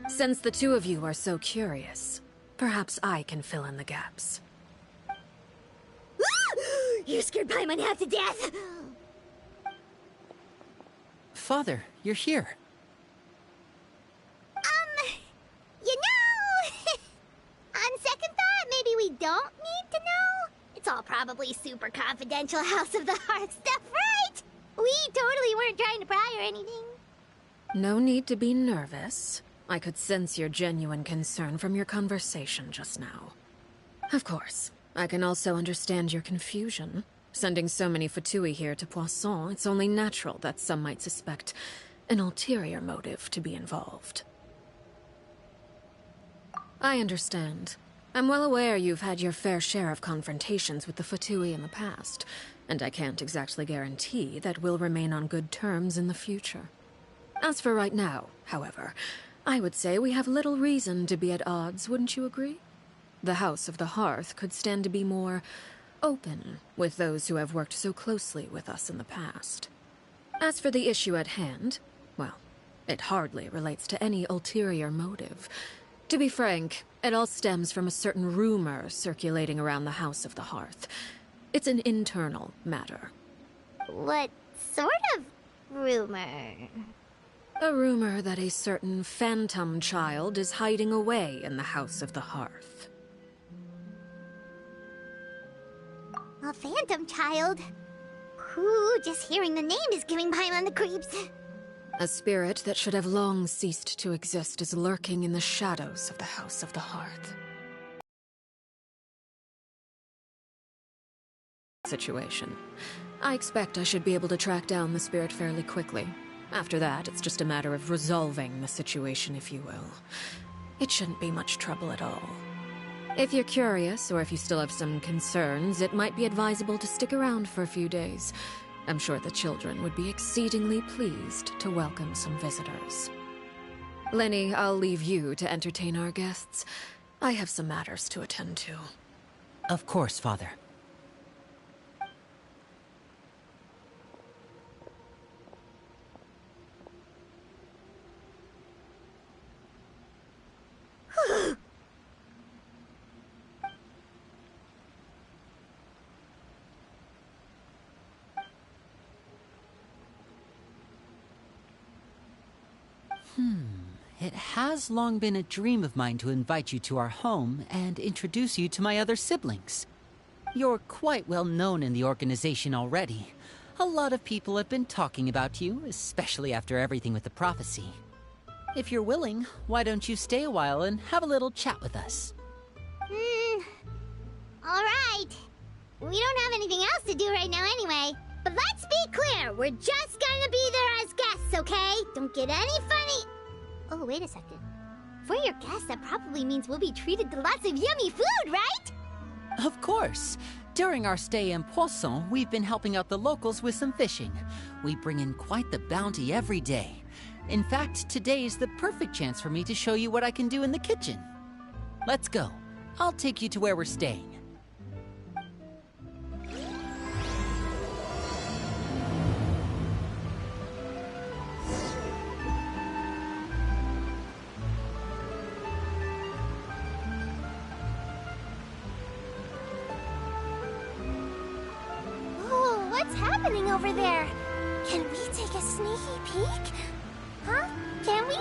Since the two of you are so curious, perhaps I can fill in the gaps. You scared Paimon half to death! Father, you're here. You know... On second thought, maybe we don't need to know? It's all probably super confidential House of the Hearth stuff, right? We totally weren't trying to pry or anything. No need to be nervous. I could sense your genuine concern from your conversation just now. Of course, I can also understand your confusion. Sending so many Fatui here to Poisson, it's only natural that some might suspect an ulterior motive to be involved. I understand. I'm well aware you've had your fair share of confrontations with the Fatui in the past, and I can't exactly guarantee that we'll remain on good terms in the future. As for right now, however, I would say we have little reason to be at odds, wouldn't you agree? The House of the Hearth could stand to be more open with those who have worked so closely with us in the past. As for the issue at hand, well, it hardly relates to any ulterior motive. To be frank, it all stems from a certain rumor circulating around the House of the Hearth. It's an internal matter. What sort of rumor? A rumor that a certain phantom child is hiding away in the House of the Hearth. A phantom child? Ooh, just hearing the name is giving Paimon the creeps. A spirit that should have long ceased to exist is lurking in the shadows of the House of the Hearth. Situation. I expect I should be able to track down the spirit fairly quickly. After that, it's just a matter of resolving the situation, if you will. It shouldn't be much trouble at all. If you're curious, or if you still have some concerns, it might be advisable to stick around for a few days. I'm sure the children would be exceedingly pleased to welcome some visitors. Lenny, I'll leave you to entertain our guests. I have some matters to attend to. Of course, Father. It has long been a dream of mine to invite you to our home and introduce you to my other siblings. You're quite well known in the organization already. A lot of people have been talking about you, especially after everything with the prophecy. If you're willing, why don't you stay a while and have a little chat with us? Alright. We don't have anything else to do right now anyway. But let's be clear, we're just gonna be there as guests, okay? Don't get any funny... Oh, wait a second. For your guests, that probably means we'll be treated to lots of yummy food, right? Of course. During our stay in Poisson, we've been helping out the locals with some fishing. We bring in quite the bounty every day. In fact, today is the perfect chance for me to show you what I can do in the kitchen. Let's go. I'll take you to where we're staying. What's happening over there? Can we take a sneaky peek? Huh? Can we?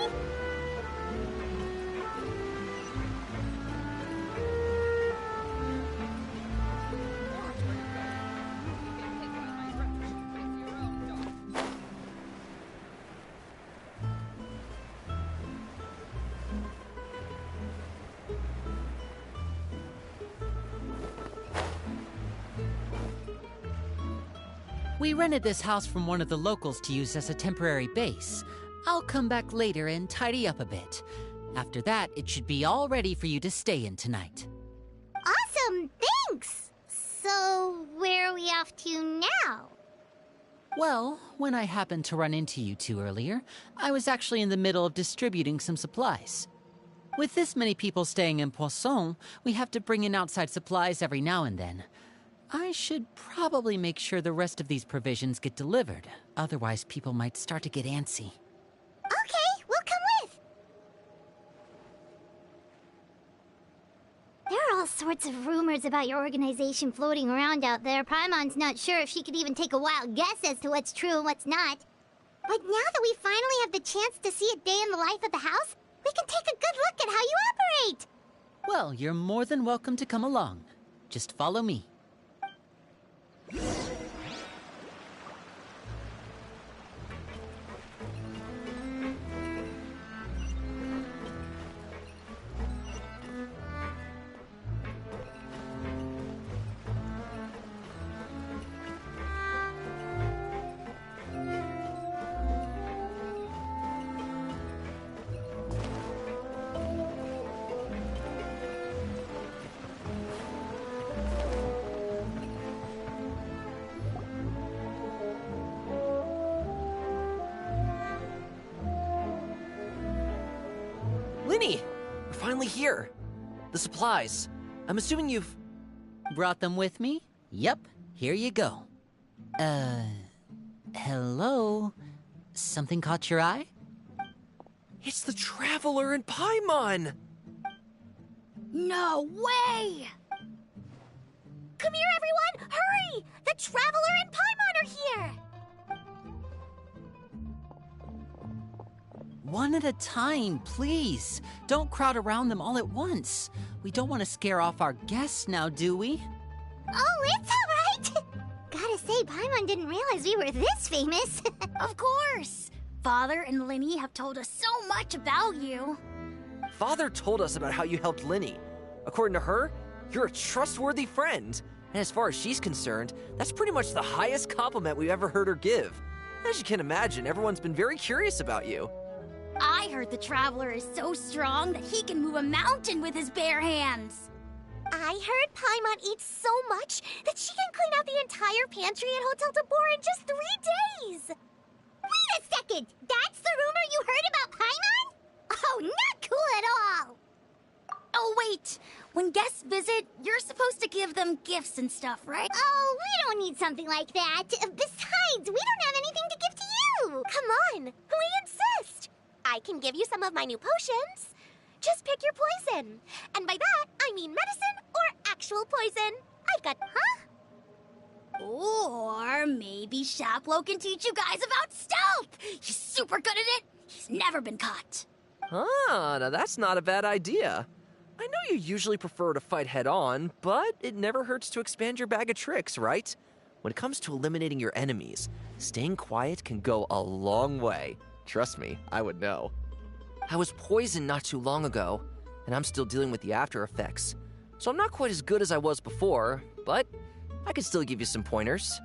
We rented this house from one of the locals to use as a temporary base. I'll come back later and tidy up a bit. After that, it should be all ready for you to stay in tonight. Awesome, thanks! So, where are we off to now? Well, when I happened to run into you two earlier, I was actually in the middle of distributing some supplies. With this many people staying in Poisson, we have to bring in outside supplies every now and then. I should probably make sure the rest of these provisions get delivered. Otherwise, people might start to get antsy. Okay, we'll come with. There are all sorts of rumors about your organization floating around out there. Paimon's not sure if she could even take a wild guess as to what's true and what's not. But now that we finally have the chance to see a day in the life of the house, we can take a good look at how you operate. Well, you're more than welcome to come along. Just follow me. Linny! We're finally here. The supplies. I'm assuming you've... Brought them with me? Yep, here you go. Hello? Something caught your eye? It's the Traveler and Paimon! No way! Come here, everyone! Hurry! The Traveler and Paimon are here! One at a time, please. Don't crowd around them all at once. We don't want to scare off our guests now, do we? Oh, it's all right! Gotta say, Paimon didn't realize we were this famous. Of course! Father and Linny have told us so much about you. Father told us about how you helped Linny. According to her, you're a trustworthy friend. And as far as she's concerned, that's pretty much the highest compliment we've ever heard her give. As you can imagine, everyone's been very curious about you. I heard the Traveler is so strong that he can move a mountain with his bare hands. I heard Paimon eats so much that she can clean out the entire pantry at Hotel de Boer in just 3 days! Wait a second! That's the rumor you heard about Paimon? Oh, not cool at all! Oh, wait! When guests visit, you're supposed to give them gifts and stuff, right? Oh, we don't need something like that. Besides, we don't have anything to give to you! Come on, we insist! I can give you some of my new potions. Just pick your poison. And by that, I mean medicine or actual poison. I've got, huh? Or maybe Shaplo can teach you guys about stealth. He's super good at it. He's never been caught. Ah, now that's not a bad idea. I know you usually prefer to fight head-on, but it never hurts to expand your bag of tricks, right? When it comes to eliminating your enemies, staying quiet can go a long way. Trust me, I would know. I was poisoned not too long ago, and I'm still dealing with the after effects. So I'm not quite as good as I was before, but I could still give you some pointers.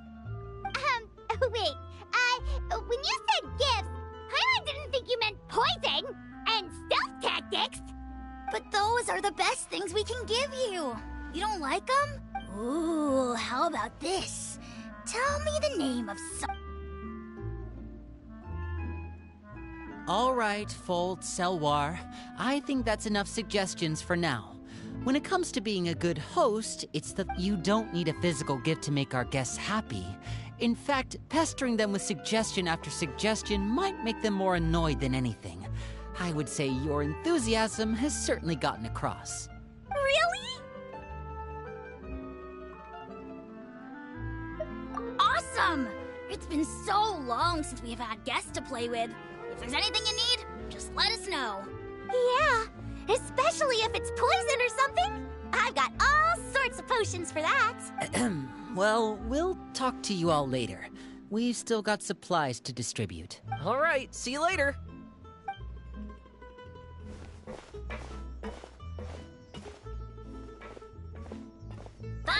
Wait, when you said gifts, Paimon didn't think you meant poison and stealth tactics. But those are the best things we can give you. You don't like them? Ooh, how about this? Tell me the name of some... All right, Fold, Selwar. I think that's enough suggestions for now. When it comes to being a good host, it's that you don't need a physical gift to make our guests happy. In fact, pestering them with suggestion after suggestion might make them more annoyed than anything. I would say your enthusiasm has certainly gotten across. Really? Awesome! welcome! It's been so long since we've had guests to play with. If there's anything you need, just let us know. Yeah, especially if it's poison or something. I've got all sorts of potions for that. Well, we'll talk to you all later. We've still got supplies to distribute. All right, see you later. Bye!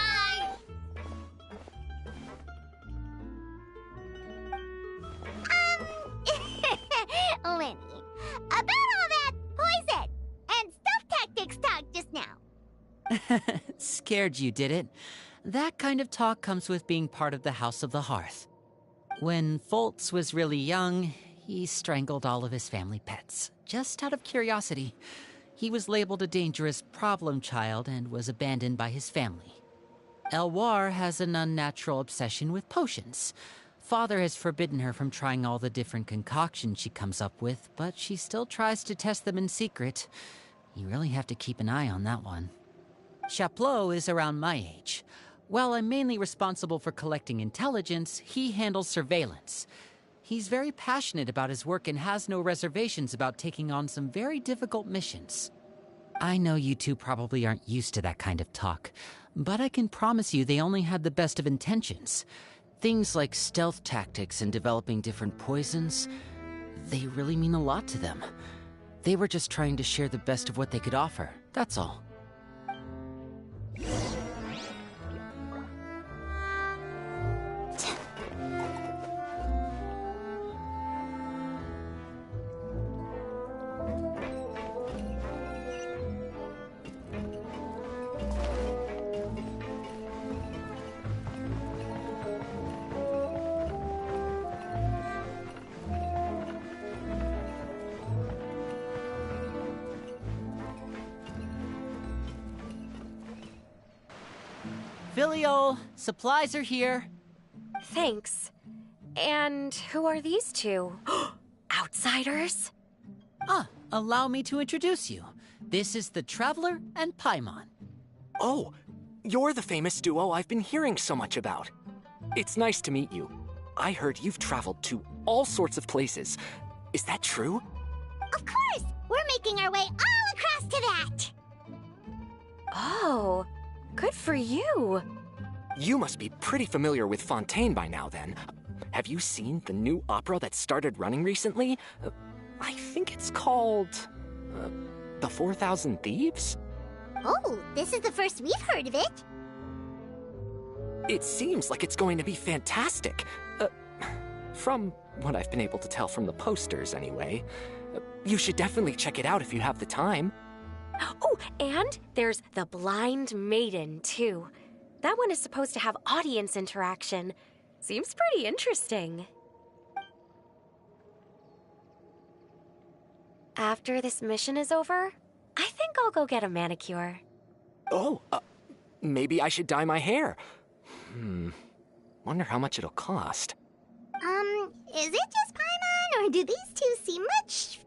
Lenny, about all that poison and stuff tactics talk just now. Scared you, did it? That kind of talk comes with being part of the House of the Hearth. When Foltz was really young, he strangled all of his family pets, just out of curiosity. He was labeled a dangerous problem child and was abandoned by his family. Elwar has an unnatural obsession with potions. Father has forbidden her from trying all the different concoctions she comes up with, but she still tries to test them in secret. You really have to keep an eye on that one. Chaplot is around my age. While I'm mainly responsible for collecting intelligence, he handles surveillance. He's very passionate about his work and has no reservations about taking on some very difficult missions. I know you two probably aren't used to that kind of talk, but I can promise you they only had the best of intentions. Things like stealth tactics and developing different poisons, they really mean a lot to them. They were just trying to share the best of what they could offer, that's all. Filial, supplies are here. Thanks. And who are these two? Outsiders? Allow me to introduce you. This is the Traveler and Paimon. Oh, you're the famous duo I've been hearing so much about. It's nice to meet you. I heard you've traveled to all sorts of places. Is that true? Of course! We're making our way all across to that! Oh, good for you. You must be pretty familiar with Fontaine by now, then. Have you seen the new opera that started running recently? I think it's called... The 4,000 Thieves? Oh, this is the first we've heard of it. It seems like it's going to be fantastic. From what I've been able to tell from the posters, anyway. You should definitely check it out if you have the time. Oh, and there's The Blind Maiden, too. That one is supposed to have audience interaction. Seems pretty interesting. After this mission is over, I think I'll go get a manicure. Oh, maybe I should dye my hair. Wonder how much it'll cost. Is it just Paimon, or do these two seem much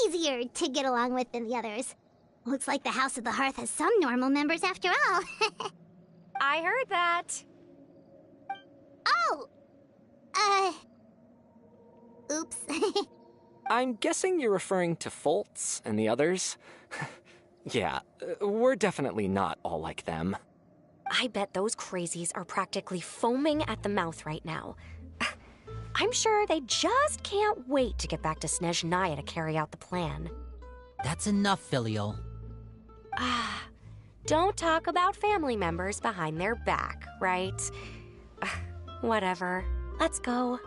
easier to get along with than the others? Looks like the House of the Hearth has some normal members after all. I heard that. Oh! Oops. I'm guessing you're referring to Foltz and the others? Yeah, we're definitely not all like them. I bet those crazies are practically foaming at the mouth right now. I'm sure they just can't wait to get back to Snezhnaya to carry out the plan. That's enough, Filial. Don't talk about family members behind their back, right? Whatever. Let's go.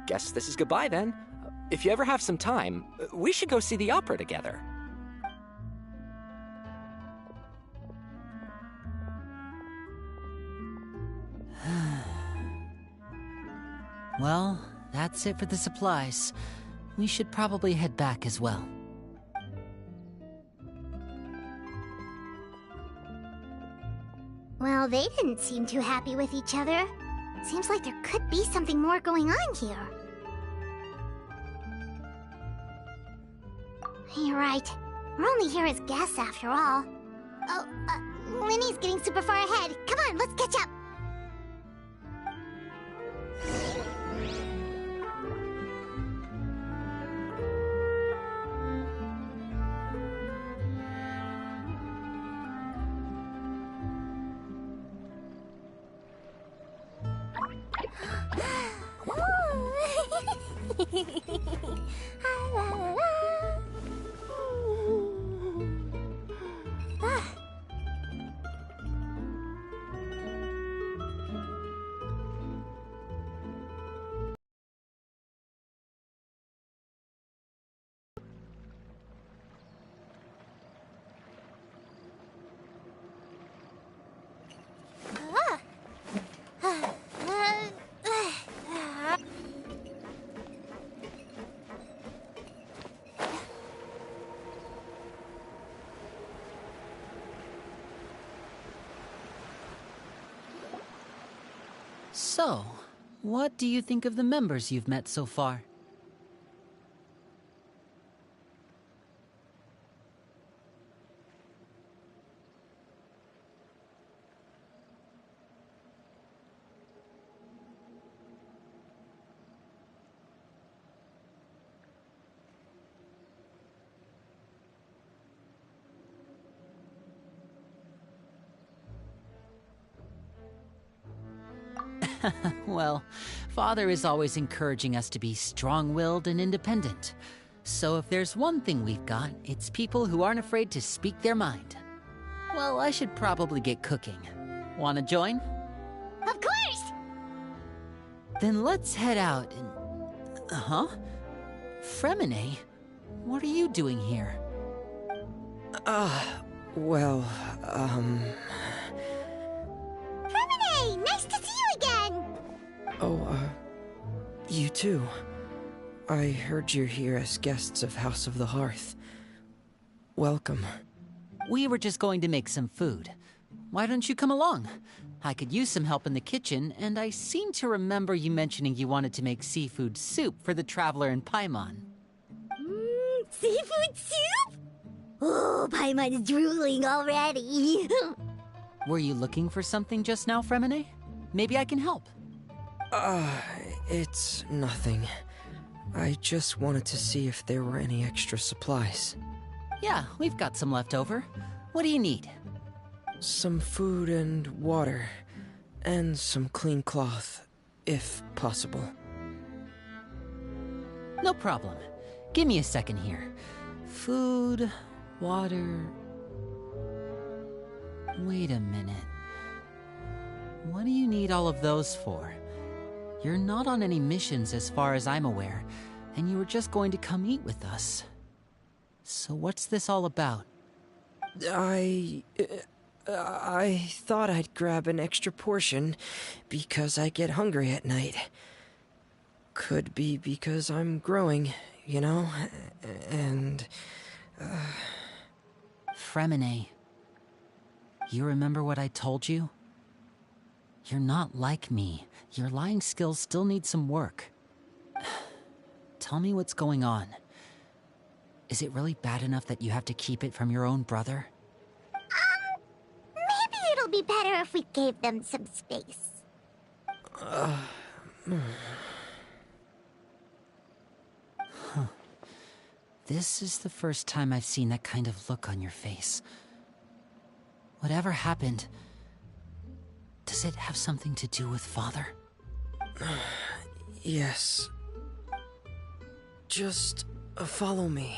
Guess this is goodbye then. If you ever have some time, we should go see the opera together. Well, that's it for the supplies. We should probably head back as well. Well, they didn't seem too happy with each other. Seems like there could be something more going on here. You're right. We're only here as guests after all. Oh, Winnie's getting super far ahead. Come on, let's catch up. So, what do you think of the members you've met so far? Well, Father is always encouraging us to be strong-willed and independent. So if there's one thing we've got, it's people who aren't afraid to speak their mind. Well, I should probably get cooking. Wanna join? Of course! Then let's head out and... Huh? Fremine? What are you doing here? Well, Fremine! Nice to see you again! You too. I heard you're here as guests of House of the Hearth. Welcome. We were just going to make some food. Why don't you come along? I could use some help in the kitchen, and I seem to remember you mentioning you wanted to make seafood soup for the traveler in Paimon. Seafood soup? Oh, Paimon's drooling already. Were you looking for something just now, Fremine? Maybe I can help. It's nothing. I just wanted to see if there were any extra supplies. Yeah, we've got some left over. What do you need? Some food and water, and some clean cloth, if possible. No problem. Give me a second here. Food, water... Wait a minute. What do you need all of those for? You're not on any missions as far as I'm aware, and you were just going to come eat with us. So what's this all about? I thought I'd grab an extra portion because I get hungry at night. Could be because I'm growing, you know, and... Fremine, you remember what I told you? You're not like me. Your lying skills still need some work. Tell me what's going on. Is it really bad enough that you have to keep it from your own brother? Maybe it'll be better if we gave them some space. This is the first time I've seen that kind of look on your face. Whatever happened, does it have something to do with Father? Yes. Just follow me.